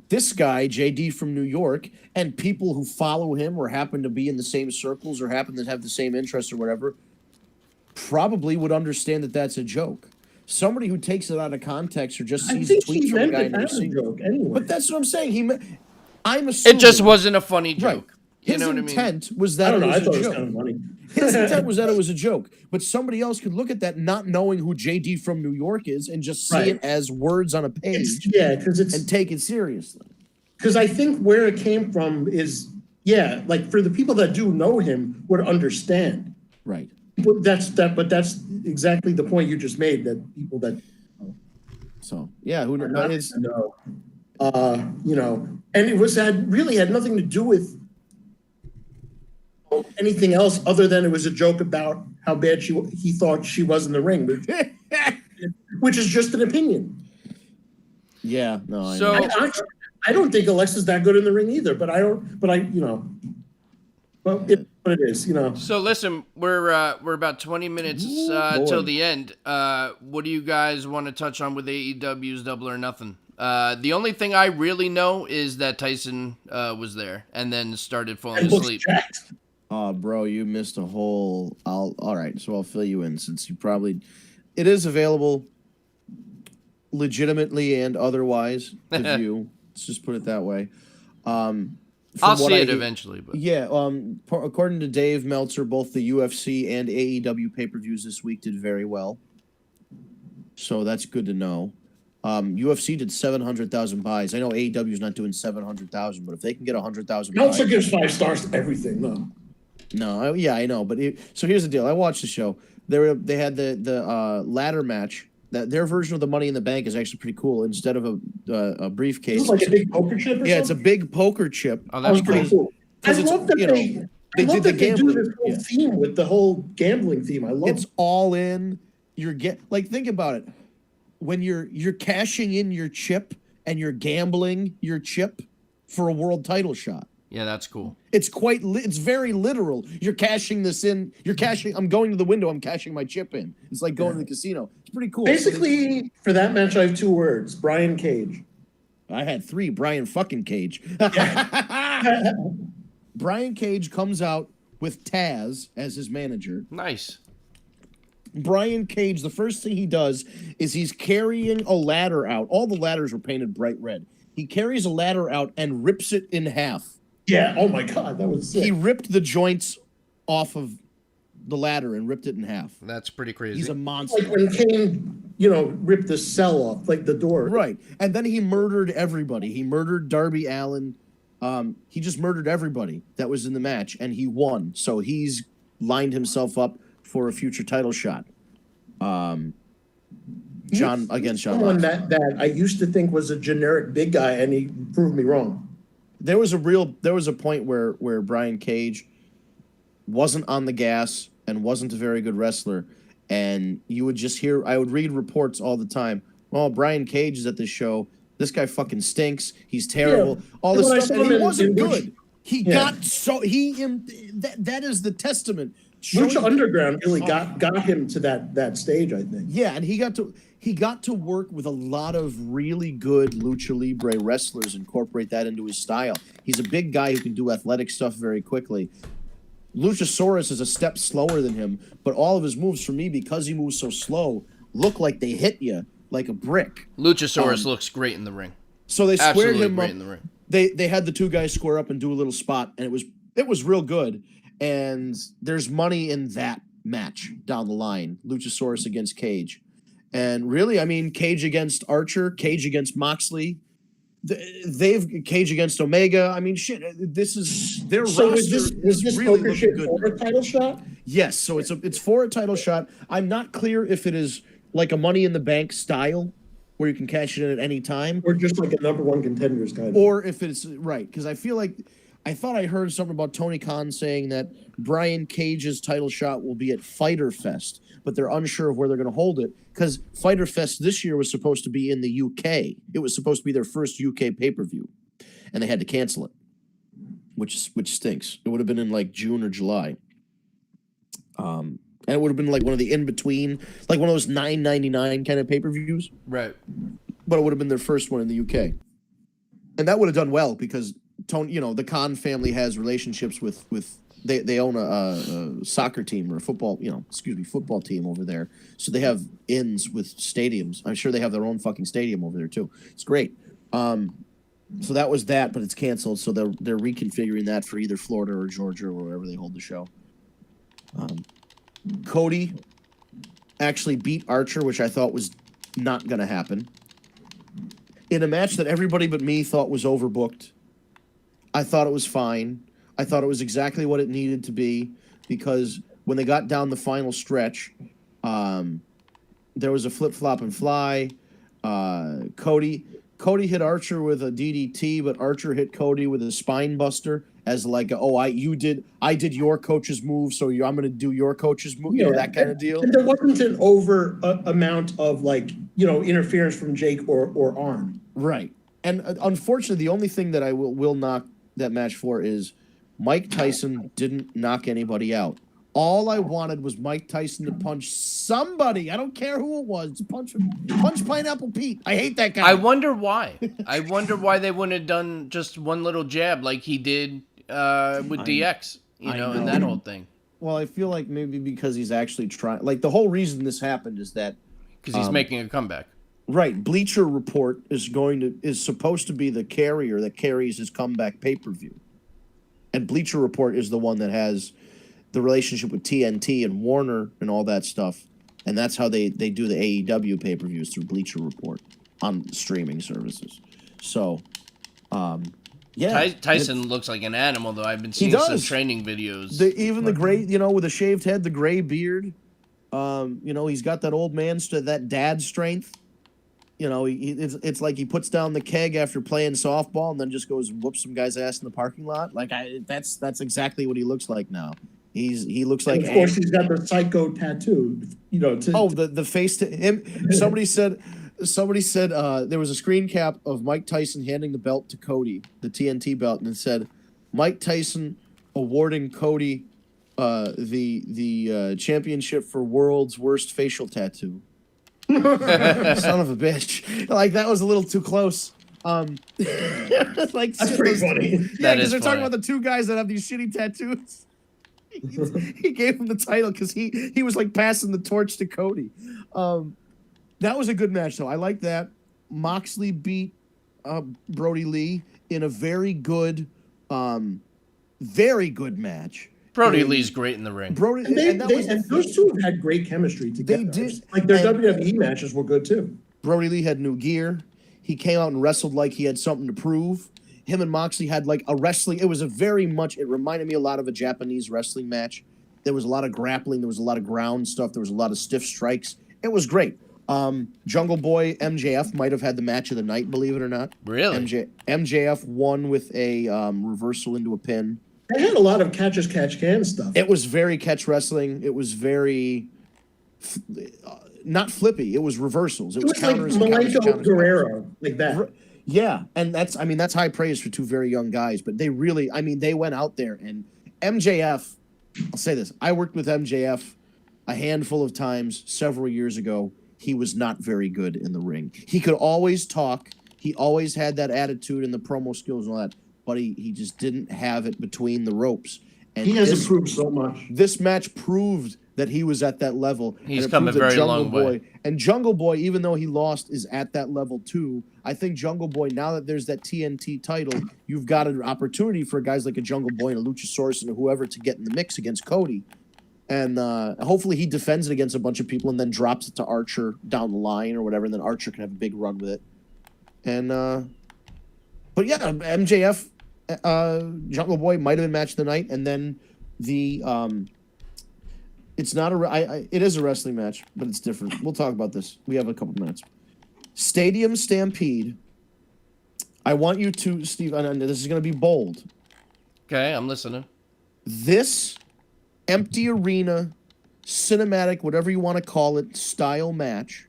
this guy, JD from New York, and people who follow him or happen to be in the same circles or happen to have the same interests or whatever, probably would understand that that's a joke. Somebody who takes it out of context or just sees tweets from a guy as a joke anyway. But that's what I'm saying. I'm assuming it just wasn't a funny joke. Right. His intent was that it was a joke. Kind of funny. His intent was that it was a joke, but somebody else could look at that not knowing who JD from New York is and just see it as words on a page. And take it seriously. Because I think where it came from is, like, for the people that do know him would understand. Right. But that's exactly the point you just made, that people that. So yeah, who knows? You know, and it really had nothing to do with anything else other than it was a joke about how bad he thought she was in the ring, which is just an opinion. Yeah, no. I don't think Alexa's that good in the ring either, but you know, well, it's what it is, you know. So listen, we're about 20 minutes till the end. What do you guys want to touch on with AEW's Double or Nothing? The only thing I really know is that Tyson was there and then started falling And looks asleep. jacked. Oh, bro, you missed a whole. All right, so I'll fill you in since you probably. It is available, legitimately and otherwise, to view. Let's just put it that way. I'll see it eventually, but yeah. According to Dave Meltzer, both the UFC and AEW pay-per-views this week did very well. So that's good to know. UFC did 700,000 buys. I know AEW is not doing 700,000, but if they can get 100,000 buys, Meltzer gives 5 stars to everything, though. No, yeah, I know, but so here's the deal. I watched the show. They had the ladder match. Their version of the Money in the Bank is actually pretty cool. Instead of a briefcase, It's like a big poker chip. Or something? it's a big poker chip. oh, That was that's pretty cool. cool. I it's, love that you know, they did the do gambling. this whole theme with the whole gambling theme. I love It's all in. Think about it. When you're cashing in your chip and you're gambling your chip for a world title shot. Yeah, that's cool. It's it's very literal. You're cashing this in. I'm going to the window. I'm cashing my chip in. It's like going to the casino. It's pretty cool. Basically, for that match, I have 2 words: Brian Cage. I had 3. Brian fucking Cage. Brian Cage comes out with Taz as his manager. Nice. Brian Cage, the first thing he does is he's carrying a ladder out. All the ladders were painted bright red. He carries a ladder out and rips it in half. Yeah. Oh my God, that was sick. He ripped the joints off of the ladder and ripped it in half. That's pretty crazy. He's a monster. Like when Kane, ripped the cell off, like the door. Right. And then he murdered everybody. He murdered Darby Allin. He just murdered everybody that was in the match, and he won. So he's lined himself up for a future title shot. Against John Someone Moxley. that I used to think was a generic big guy, and he proved me wrong. There was a point where Brian Cage wasn't on the gas and wasn't a very good wrestler, and you would just hear, I would read reports all the time. Well, Brian Cage is at this show. This guy fucking stinks. He's terrible. Yeah. All this When I stuff, saw and he him in wasn't Lucha- good. He Yeah. got so that is the testament. Lucha Underground really got him to that stage, I think. Yeah, and he got to work with a lot of really good lucha libre wrestlers, incorporate that into his style. He's a big guy who can do athletic stuff very quickly. Luchasaurus is a step slower than him, but all of his moves, for me, because he moves so slow, look like they hit you like a brick. Luchasaurus looks great in the ring. So they squared Absolutely him great up. in the ring. They had the 2 guys square up and do a little spot, and it was real good. And there's money in that match down the line. Luchasaurus against Cage. And really, I mean, Cage against Archer, Cage against Moxley. They've Cage against Omega. I mean, shit. This is their roster. Is this really poker shit looking for a title shot? Yes, so it's for a title shot. I'm not clear if it is like a Money in the Bank style, where you can cash it in at any time, Or just like a number 1 contenders kind of. or if it's right. Because I thought I heard something about Tony Khan saying that Brian Cage's title shot will be at Fyter Fest, but they're unsure of where they're going to hold it because Fyter Fest this year was supposed to be in the UK. It was supposed to be their first UK pay-per-view, and they had to cancel it, which stinks. It would have been in like June or July. And it would have been like one of the in-between, like one of those $9.99 kind of pay-per-views. Right. But it would have been their first one in the UK. And that would have done well because Tony, the Khan family has relationships with they own a soccer team or a football team over there. So they have ins with stadiums. I'm sure they have their own fucking stadium over there too. It's great. So that was that, but it's canceled. So they're reconfiguring that for either Florida or Georgia or wherever they hold the show. Cody actually beat Archer, which I thought was not going to happen. In a match that everybody but me thought was overbooked. I thought it was fine. I thought it was exactly what it needed to be because when they got down the final stretch, there was a flip-flop and fly. Cody hit Archer with a DDT, but Archer hit Cody with a spine buster as like, I did your coach's move, so I'm going to do your coach's move, that kind of deal. And there wasn't an over amount of interference from Jake or Arn. Right. And unfortunately, the only thing that I will knock that match for is Mike Tyson didn't knock anybody out. All I wanted was Mike Tyson to punch somebody. I don't care who it was. Punch Pineapple Pete. I hate that guy. I wonder why. I wonder why they wouldn't have done just one little jab like he did with DX, and that whole thing. Well, I feel like maybe because he's actually trying. Like, the whole reason this happened is that Because he's making a comeback. Right, Bleacher Report is supposed to be the carrier that carries his comeback pay-per-view, and Bleacher Report is the one that has the relationship with TNT and Warner and all that stuff, and that's how they do the AEW pay-per-views, through Bleacher Report on streaming services. So, yeah, Tyson looks like an animal, though. I've been seeing some training videos. The gray, with a shaved head, the gray beard. He's got that old man, that dad strength. It's like he puts down the keg after playing softball and then just goes and whoops some guy's ass in the parking lot. Like, that's exactly what he looks like now. He looks like. And of course, he's got the psycho tattoo. The face to him. Somebody said there was a screen cap of Mike Tyson handing the belt to Cody, the TNT belt, and it said, "Mike Tyson awarding Cody the championship for world's worst facial tattoo." Son of a bitch! Like, that was a little too close. Like, that's pretty funny. Yeah, because they're talking about the two guys that have these shitty tattoos. He gave him the title because he was like passing the torch to Cody. That was a good match, though. I like that. Moxley beat Brody Lee in a very good match. Brody Lee's great in the ring. And those two have had great chemistry together. They did. Like, their WWE matches were good too. Brody Lee had new gear. He came out and wrestled like he had something to prove. Him and Moxley had like a wrestling. It was it reminded me a lot of a Japanese wrestling match. There was a lot of grappling. There was a lot of ground stuff. There was a lot of stiff strikes. It was great. Jungle Boy MJF might have had the match of the night, believe it or not. Really? MJF won with a reversal into a pin. They had a lot of catch as catch can stuff. It was very catch wrestling. It was very not flippy. It was reversals. It was counters. Like Malenko Guerrero, like that. Yeah, and that's high praise for two very young guys. But they really, they went out there, and MJF. I'll say this: I worked with MJF a handful of times several years ago. He was not very good in the ring. He could always talk. He always had that attitude and the promo skills and all that. But he just didn't have it between the ropes. And he has improved so much. This match proved that he was at that level. He's come a very long way. And Jungle Boy, even though he lost, is at that level too. I think Jungle Boy, now that there's that TNT title, you've got an opportunity for guys like a Jungle Boy and a Luchasaurus and whoever to get in the mix against Cody. And hopefully he defends it against a bunch of people and then drops it to Archer down the line or whatever, and then Archer can have a big run with it. And but yeah, MJF, Jungle Boy might have been match of the night, and then the it's not it is a wrestling match, but it's different. We'll talk about this. We have a couple minutes. Stadium Stampede. I want you to, Steve, and this is going to be bold. Okay, I'm listening. This empty arena, cinematic, whatever you want to call it, style match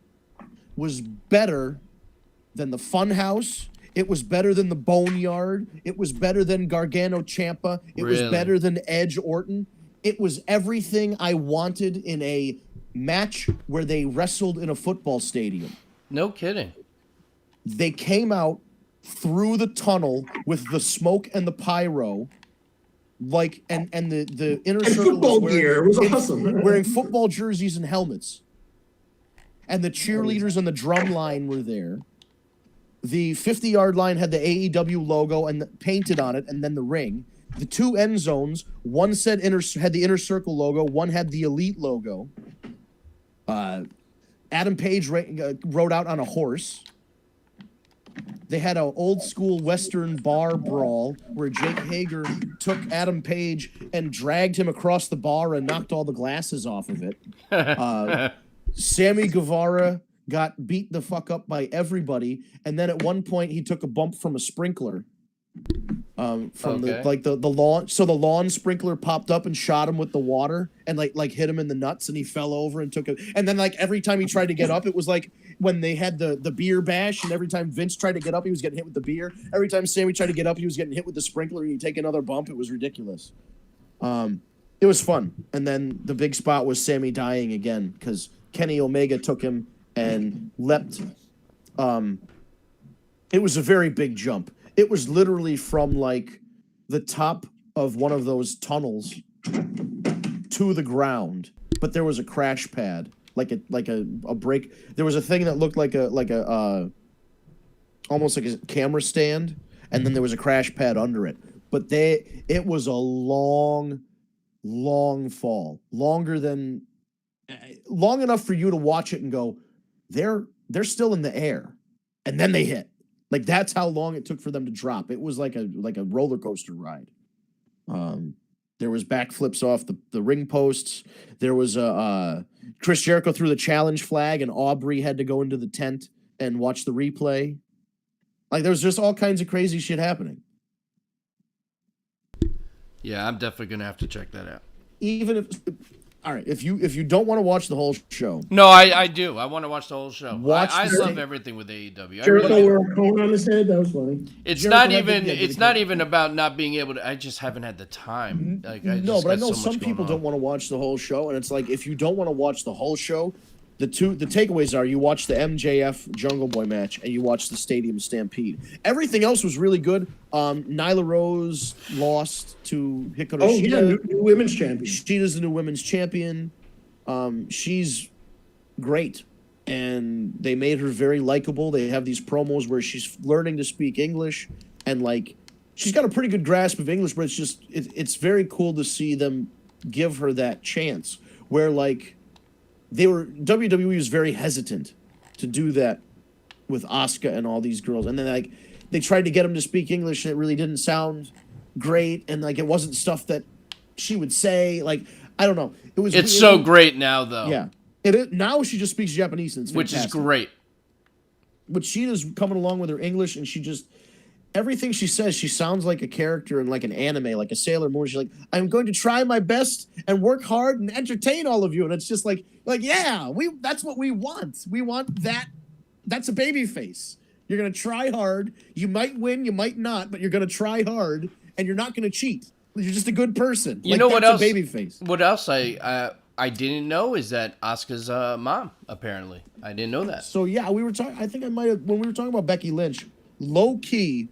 was better than the Funhouse. It was better than the Boneyard. It was better than Gargano Ciampa. It was better than Edge Orton. It was everything I wanted in a match where they wrestled in a football stadium. No kidding. They came out through the tunnel with the smoke and the pyro, like, and the inner circle football gear. It was awesome. Wearing football jerseys and helmets. And the cheerleaders on the drum line were there. The 50-yard line had the AEW logo and painted on it, and then the ring. The two end zones, one had the inner circle logo, one had the elite logo. Adam Page rode out on a horse. They had an old school Western bar brawl where Jake Hager took Adam Page and dragged him across the bar and knocked all the glasses off of it. Sammy Guevara got beat the fuck up by everybody, and then at one point he took a bump from a sprinkler. The lawn, so the lawn sprinkler popped up and shot him with the water and like hit him in the nuts, and he fell over and took it. And then like every time he tried to get up, it was like when they had the beer bash, and every time Vince tried to get up, he was getting hit with the beer. Every time Sammy tried to get up, he was getting hit with the sprinkler, and he'd take another bump. It was ridiculous. And It was fun. And then the big spot was Sammy dying again because Kenny Omega took him and leapt. It was a very big jump. It was literally from like the top of one of those tunnels to the ground, but there was a crash pad, like a break. There was a thing that looked like a almost like a camera stand, and then there was a crash pad under it. But it was a long fall, long enough for you to watch it and go, they're still in the air, and then they hit. Like that's how long it took for them to drop. It was like a roller coaster ride. There was backflips off the ring posts. There was Chris Jericho threw the challenge flag, and Aubrey had to go into the tent and watch the replay. Like there was just all kinds of crazy shit happening. Yeah, I'm definitely gonna have to check that out. Even if you don't want to watch the whole show, No, I do. I want to watch the whole show. I the love thing. everything with AEW. I Jericho really do. wore a cone on his head. That was funny. It's Jericho not had even. the- It's not even about not being able to. I just haven't had the time. Like, I no, just but I got know so much some going people on. don't want to watch the whole show, and it's like if you don't want to watch the whole show, the takeaways are you watch the MJF Jungle Boy match and you watch the Stadium Stampede. Everything else was really good. Nyla Rose lost to Hikaru Oh Shida. yeah, new women's champion. Shida's the new women's champion. She's great, and they made her very likable. They have these promos where she's learning to speak English, and like she's got a pretty good grasp of English, but it's very cool to see them give her that chance. Where like WWE was very hesitant to do that with Asuka and all these girls, and then like they tried to get them to speak English, and it really didn't sound great, and like it wasn't stuff that she would say. Like I don't know, it was. It's so great now, though. Yeah, it is, now she just speaks Japanese, and it's Which is fantastic. great. But Sheeta's coming along with her English, and she just everything she says, she sounds like a character in like an anime, like a Sailor Moon. She's like, "I'm going to try my best and work hard and entertain all of you," and it's just like yeah, that's what we want. We want that. That's a baby face. You're gonna try hard. You might win, you might not, but you're gonna try hard, and you're not gonna cheat. You're just a good person. You know what that's else? A baby face. What else I didn't know is that Asuka's mom. Apparently, I didn't know that. So yeah, we were talking. I think I might have when we were talking about Becky Lynch. Low key,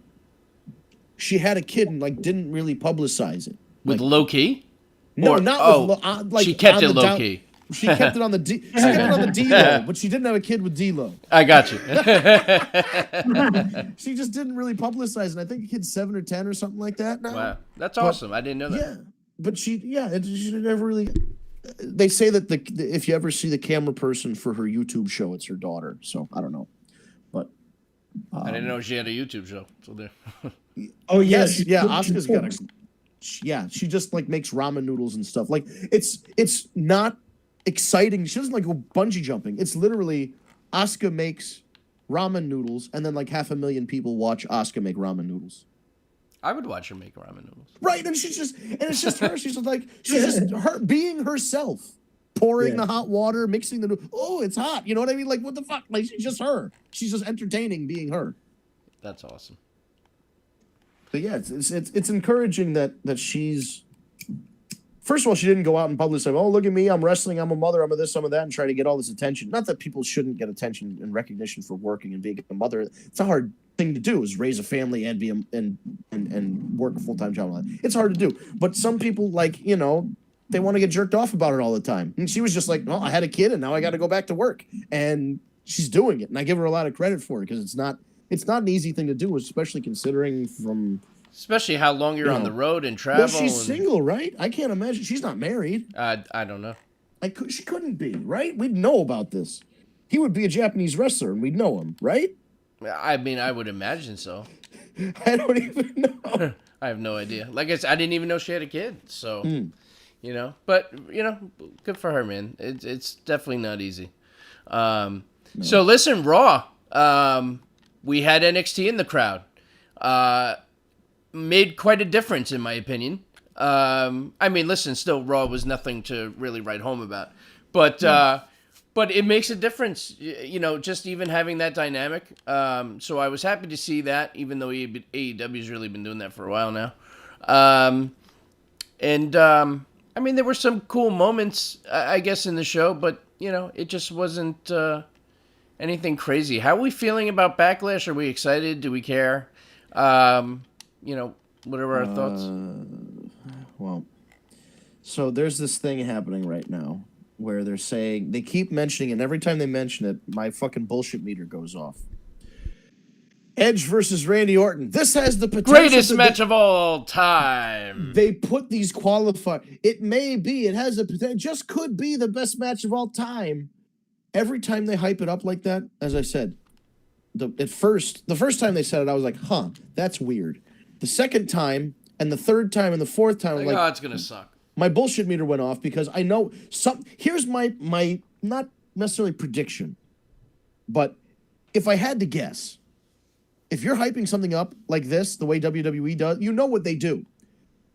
she had a kid and like didn't really publicize it. With low key? No, Or- not oh, with like she kept on it the low down- key. She kept it on the D. She kept it on the D-Lo, but she didn't have a kid with D-Lo. I got you. She just didn't really publicize it. I think the kid's 7 or 10 or something like that now. Wow, that's awesome. I didn't know that. Yeah, but she never really. They say that if you ever see the camera person for her YouTube show, it's her daughter. So I don't know, but I didn't know she had a YouTube show. So there. Oh yeah, yes, yeah. Asuka's got a. Yeah, she just like makes ramen noodles and stuff. Like it's not exciting. She doesn't like go bungee jumping. It's literally Asuka makes ramen noodles, and then like 500,000 people watch Asuka make ramen noodles. I would watch her make ramen noodles. Right, and it's just her. She's just her being herself, pouring the hot water, mixing the noodles. Oh, it's hot. You know what I mean? Like what the fuck? Like she's just her. She's just entertaining being her. That's awesome. But yeah, it's encouraging that she's. First of all, she didn't go out and publicize, "Oh, look at me, I'm wrestling, I'm a mother, I'm a this, I'm a that," and try to get all this attention. Not that people shouldn't get attention and recognition for working and being a mother. It's a hard thing to do, is raise a family and be and work a full-time job. It's hard to do. But some people, like, you know, they want to get jerked off about it all the time. And she was just like, "Well, I had a kid and now I got to go back to work," and she's doing it. And I give her a lot of credit for it because it's not an easy thing to do, especially considering Especially how long you're on the road and travel. Well, she's single, right? I can't imagine. She's not married. I don't know. She couldn't be, right? We'd know about this. He would be a Japanese wrestler, and we'd know him, right? I mean, I would imagine so. I don't even know. I have no idea. Like I said, I didn't even know she had a kid. So, you know, but you know, good for her, man. It's definitely not easy. So listen, Raw. We had NXT in the crowd. Made quite a difference, in my opinion. I mean, listen, still Raw was nothing to really write home about, but it makes a difference, you know, just even having that dynamic. So I was happy to see that, even though AEW's really been doing that for a while now. And I mean, there were some cool moments, I guess, in the show, but it just wasn't anything crazy. How are we feeling about Backlash? Are we excited? Do we care? What are our thoughts? Well, so there's this thing happening right now where they're saying, they keep mentioning it, and every time they mention it, my fucking bullshit meter goes off. Edge versus Randy Orton. This has the potential. Greatest match of all time. They put these qualifiers. It may be. It has a potential. Just could be the best match of all time. Every time they hype it up like that, as I said, the first time they said it, I was like, huh, that's weird. The second time, and the third time, and the fourth time, I'm like, oh, it's gonna suck. My bullshit meter went off because I know some. Here's my not necessarily prediction, but if I had to guess. If you're hyping something up like this, the way WWE does, you know what they do.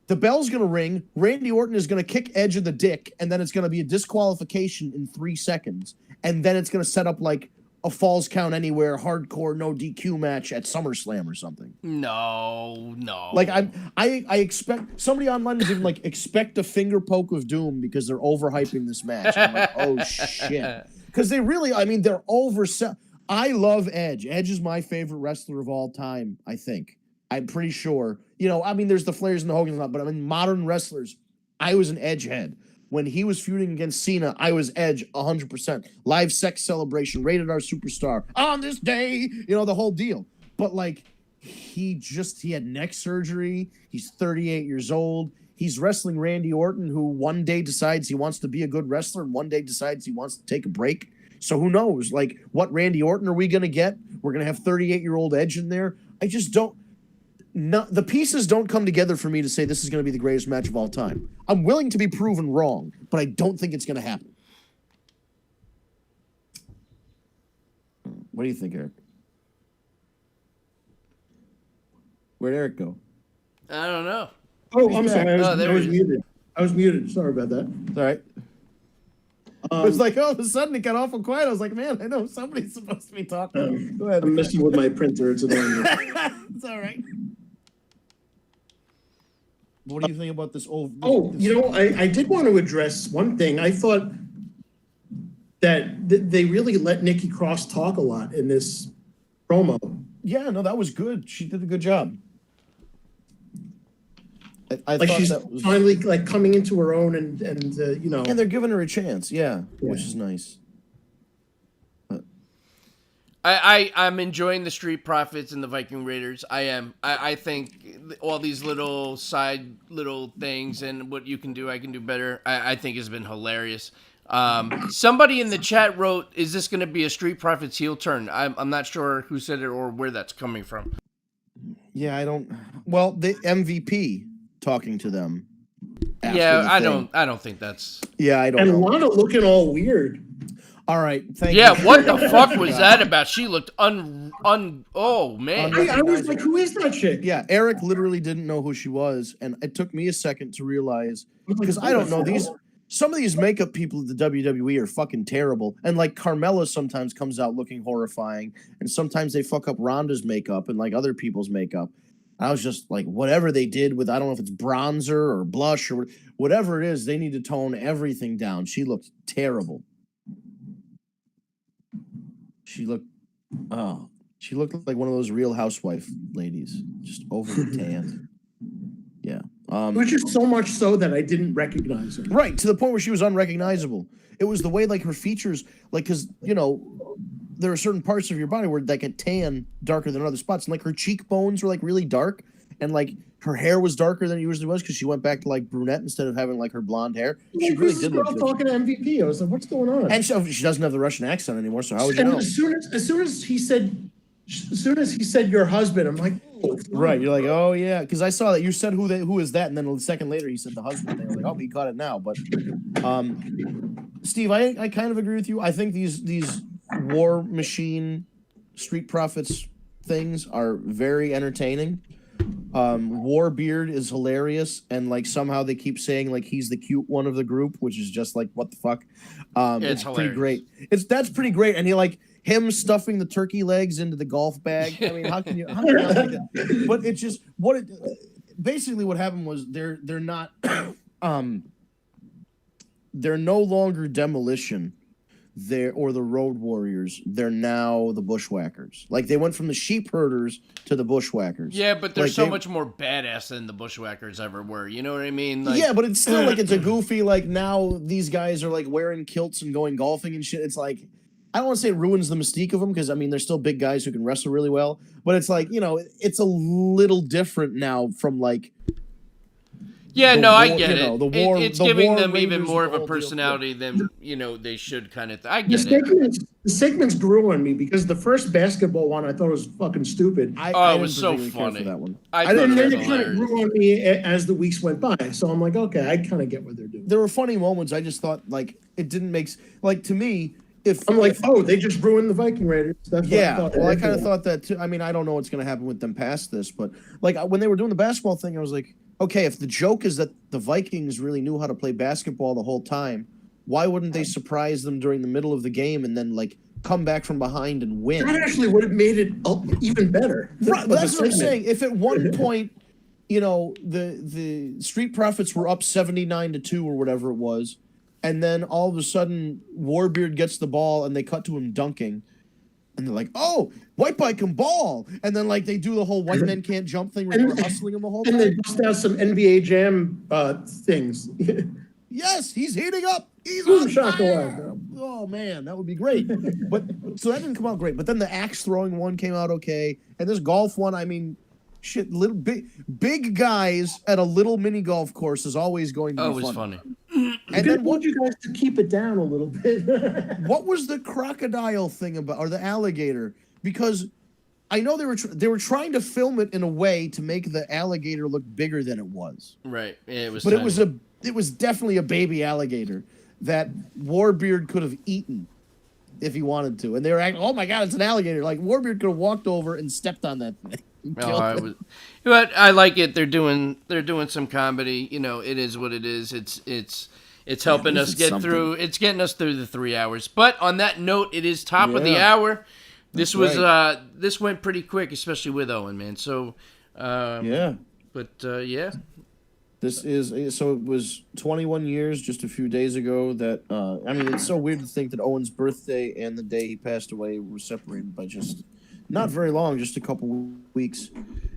The bell's going to ring, Randy Orton is going to kick Edge in the dick, and then it's going to be a disqualification in 3 seconds. And then it's going to set up like a Falls Count Anywhere hardcore no DQ match at SummerSlam or something. No. Like I expect somebody online is even like expect a finger poke of doom because they're overhyping this match. I'm like, oh shit. Because they really, I mean, they're oversell. I love Edge. Edge is my favorite wrestler of all time, I think. I'm pretty sure. I mean, there's the Flairs and the Hogans, but I mean, modern wrestlers, I was an Edge head. When he was feuding against Cena, I was Edge 100%. Live Sex Celebration, Rated R Superstar, on this day, the whole deal. But, like, he had neck surgery. He's 38 years old. He's wrestling Randy Orton, who one day decides he wants to be a good wrestler and one day decides he wants to take a break. So who knows? Like, what Randy Orton are we going to get? We're going to have 38-year-old Edge in there? I just don't... No, the pieces don't come together for me to say this is going to be the greatest match of all time. I'm willing to be proven wrong, but I don't think it's going to happen. What do you think, Eric? Where'd Eric go? I don't know. Oh, I'm sorry. I was muted. I was muted. Sorry about that. It's all right. It's like all of a sudden it got awful quiet. I was like, man, I know somebody's supposed to be talking. Go ahead. I'm messing with my printer. It's annoying. It's all right. What do you think about this old? I did want to address one thing. I thought that they really let Nikki Cross talk a lot in this promo. Yeah, no, that was good. She did a good job. I like thought she's that was... finally like coming into her own and And they're giving her a chance, yeah. Which is nice. I'm enjoying the Street Profits and the Viking Raiders. I am. I think all these little things and what you can do, I can do better. I think has been hilarious. Somebody in the chat wrote, "Is this going to be a Street Profits heel turn?" I'm not sure who said it or where that's coming from. Yeah, I don't. Well, the MVP talking to them. Yeah, I don't think that's. Yeah, I don't. And know. Lana looking all weird. All right, thank you. Yeah, what the fuck was that about? She looked oh man. I was like, who is that chick? Yeah, Eric literally didn't know who she was, and it took me a second to realize because I don't know these. Some of these makeup people at the WWE are fucking terrible, and like Carmella sometimes comes out looking horrifying, and sometimes they fuck up Ronda's makeup and like other people's makeup. I was just like, whatever they did with, I don't know if it's bronzer or blush or whatever it is, they need to tone everything down. She looked terrible. She looked like one of those Real Housewife ladies, just over the tan. Yeah. Which is so much so that I didn't recognize her. Right, to the point where she was unrecognizable. It was the way like her features, like, because, there are certain parts of your body where like a tan darker than other spots. And like her cheekbones were like really dark. And like her hair was darker than it usually was because she went back to like brunette instead of having like her blonde hair. She really did look good. Talking to MVP. I was like, what's going on? And she doesn't have the Russian accent anymore. So how would you know? As soon as he said your husband, I'm like, oh, right. You're like, oh yeah, because I saw that you said who is that, and then a second later he said the husband. They were like, oh, he caught it now. But Steve, I kind of agree with you. I think these War Machine Street Profits things are very entertaining. Warbeard is hilarious, and like somehow they keep saying like he's the cute one of the group, which is just like what the fuck. It's pretty great. That's pretty great, and he like him stuffing the turkey legs into the golf bag. I mean, how can you not like that? But it's just basically what happened was they're not they're no longer Demolition. Or the Road Warriors. They're now the Bushwhackers. Like they went from the sheep herders to the Bushwhackers. Yeah, but they're like much more badass than the Bushwhackers ever were. You know what I mean? Like, yeah, but it's still like it's a goofy. Like now these guys are like wearing kilts and going golfing and shit. It's like I don't want to say it ruins the mystique of them because I mean they're still big guys who can wrestle really well. But it's like it's a little different now from like. Yeah, no, war, I get it. It's giving them Raiders, even more of a deal. personality than they should kind of. I get it. The segments grew on me because the first basketball one I thought was fucking stupid. It was so funny. For that one. And then it kind of grew on me as the weeks went by. So I'm like, okay, I kind of get what they're doing. There were funny moments. I just thought like it didn't make like to me. I'm like, they just ruined the Viking Raiders. That's what I thought. Well, I kind of thought that too. I mean, I don't know what's going to happen with them past this, but like when they were doing the basketball thing, I was like, okay, if the joke is that the Vikings really knew how to play basketball the whole time, why wouldn't they surprise them during the middle of the game and then like come back from behind and win? That actually would have made it even better. Right, that's what I'm saying. If at one point, the Street Profits were up 79-2 or whatever it was, and then all of a sudden Warbeard gets the ball and they cut to him dunking. And they're like, oh, white boy can ball. And then, like, they do the whole white men can't jump thing where they're hustling him the whole time. And they bust out some NBA Jam things. Yes, he's heating up. He's Boom, on shaka-laka. fire. Oh, man, that would be great. But so that didn't come out great. But then the axe throwing one came out okay. And this golf one, I mean, shit, little big guys at a little mini golf course is always going to be it was funny. And then want you guys to keep it down a little bit. What was the crocodile thing about, or the alligator? Because I know they were trying to film it in a way to make the alligator look bigger than it was. Right. It was. But it was definitely a baby alligator that Warbeard could have eaten if he wanted to. And they were acting, oh my God, it's an alligator. Like Warbeard could have walked over and stepped on that thing. But I like it. They're doing some comedy. It is what it is. It's helping us get through. It's getting us through the 3 hours. But on that note, it is top of the hour. This this went pretty quick, especially with Owen, man. So yeah. This is so it was 21 years just a few days ago that I mean it's so weird to think that Owen's birthday and the day he passed away were separated by just not very long, just a couple weeks.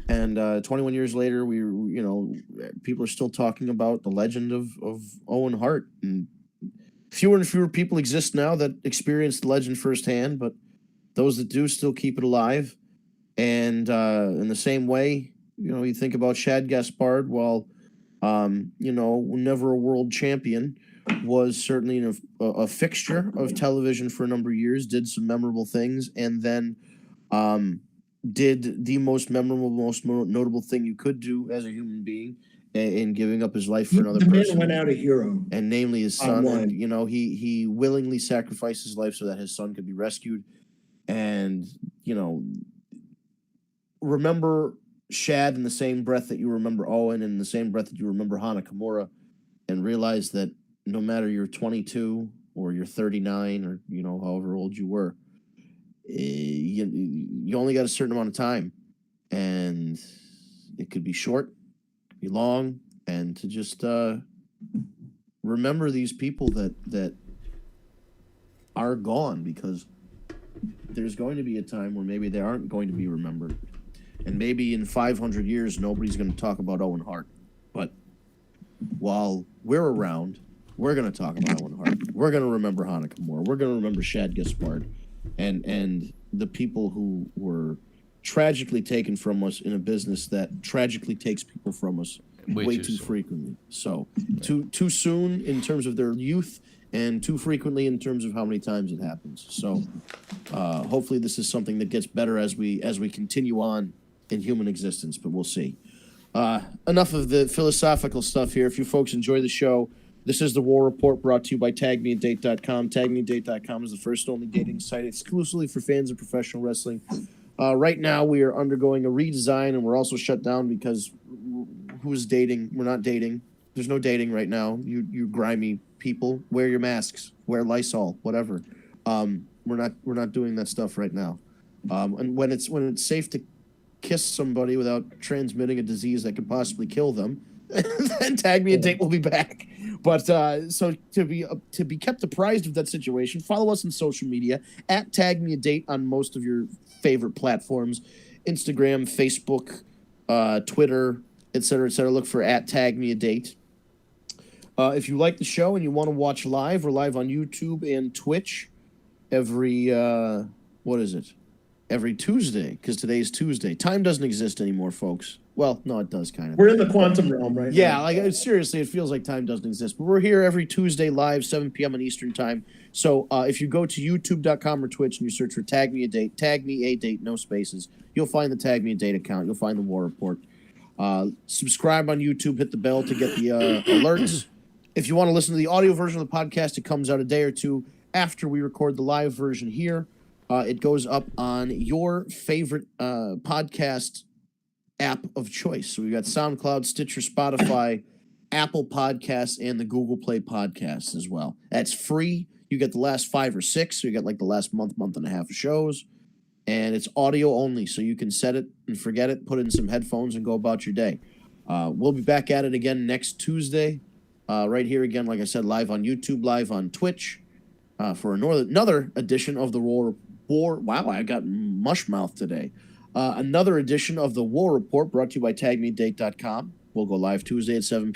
And 21 years later, people are still talking about the legend of Owen Hart. And fewer and fewer people exist now that experience the legend firsthand, but those that do still keep it alive. And in the same way, you think about Shad Gaspard, while, never a world champion, was certainly a fixture of television for a number of years, did some memorable things, and then did the most memorable, most notable thing you could do as a human being in giving up his life for another person. The man went out a hero. And namely his son. And, he willingly sacrificed his life so that his son could be rescued. And, remember Shad in the same breath that you remember Owen, and in the same breath that you remember Hana Kimura, and realize that no matter you're 22 or you're 39 or, however old you were, you only got a certain amount of time, and it could be short, it could be long, and to just remember these people that are gone, because there's going to be a time where maybe they aren't going to be remembered, and maybe in 500 years nobody's going to talk about Owen Hart, but while we're around, we're going to talk about Owen Hart. We're going to remember Hana Kimura. We're going to remember Shad Gaspard. And the people who were tragically taken from us in a business that tragically takes people from us way too frequently. So too soon in terms of their youth, and too frequently in terms of how many times it happens. So hopefully this is something that gets better as we continue on in human existence, but we'll see. Enough of the philosophical stuff here. If you folks enjoy the show, this is the War Report, brought to you by TagMeADate.com. TagMeADate.com is the first and only dating site exclusively for fans of professional wrestling. Right now, we are undergoing a redesign, and we're also shut down because who's dating? We're not dating. There's no dating right now. You grimy people, wear your masks, wear Lysol, whatever. We're not doing that stuff right now. And when it's safe to kiss somebody without transmitting a disease that could possibly kill them, then Tag Me a Date will be back. But so to be kept apprised of that situation, follow us on social media at Tag Me a Date on most of your favorite platforms, Instagram, Facebook, Twitter, etc., etc. Look for at Tag Me a Date. If you like the show and you want to watch live, we're live on YouTube and Twitch every every Tuesday, because today's Tuesday. Time doesn't exist anymore, folks. Well, no, it does kind of. We're in the quantum realm right Yeah, now. like seriously, it feels like time doesn't exist. But we're here every Tuesday live, 7 p.m. on Eastern time. So if you go to youtube.com or Twitch and you search for Tag Me a Date, no spaces, you'll find the Tag Me a Date account. You'll find the War Report. Subscribe on YouTube, hit the bell to get the alerts. If you want to listen to the audio version of the podcast, it comes out a day or two after we record the live version here. It goes up on your favorite podcast app of choice. So we've got SoundCloud, Stitcher, Spotify, Apple Podcasts, and the Google Play Podcasts as well. That's free. You get the last 5 or 6. So you get like the last month and a half of shows. And it's audio only. So you can set it and forget it, put in some headphones, and go about your day. We'll be back at it again next Tuesday. Right here again, like I said, live on YouTube, live on Twitch, for another edition of the War. Wow, I got mush mouth today. Another edition of the War Report brought to you by TagMeDate.com. We'll go live Tuesday at 7 p.m.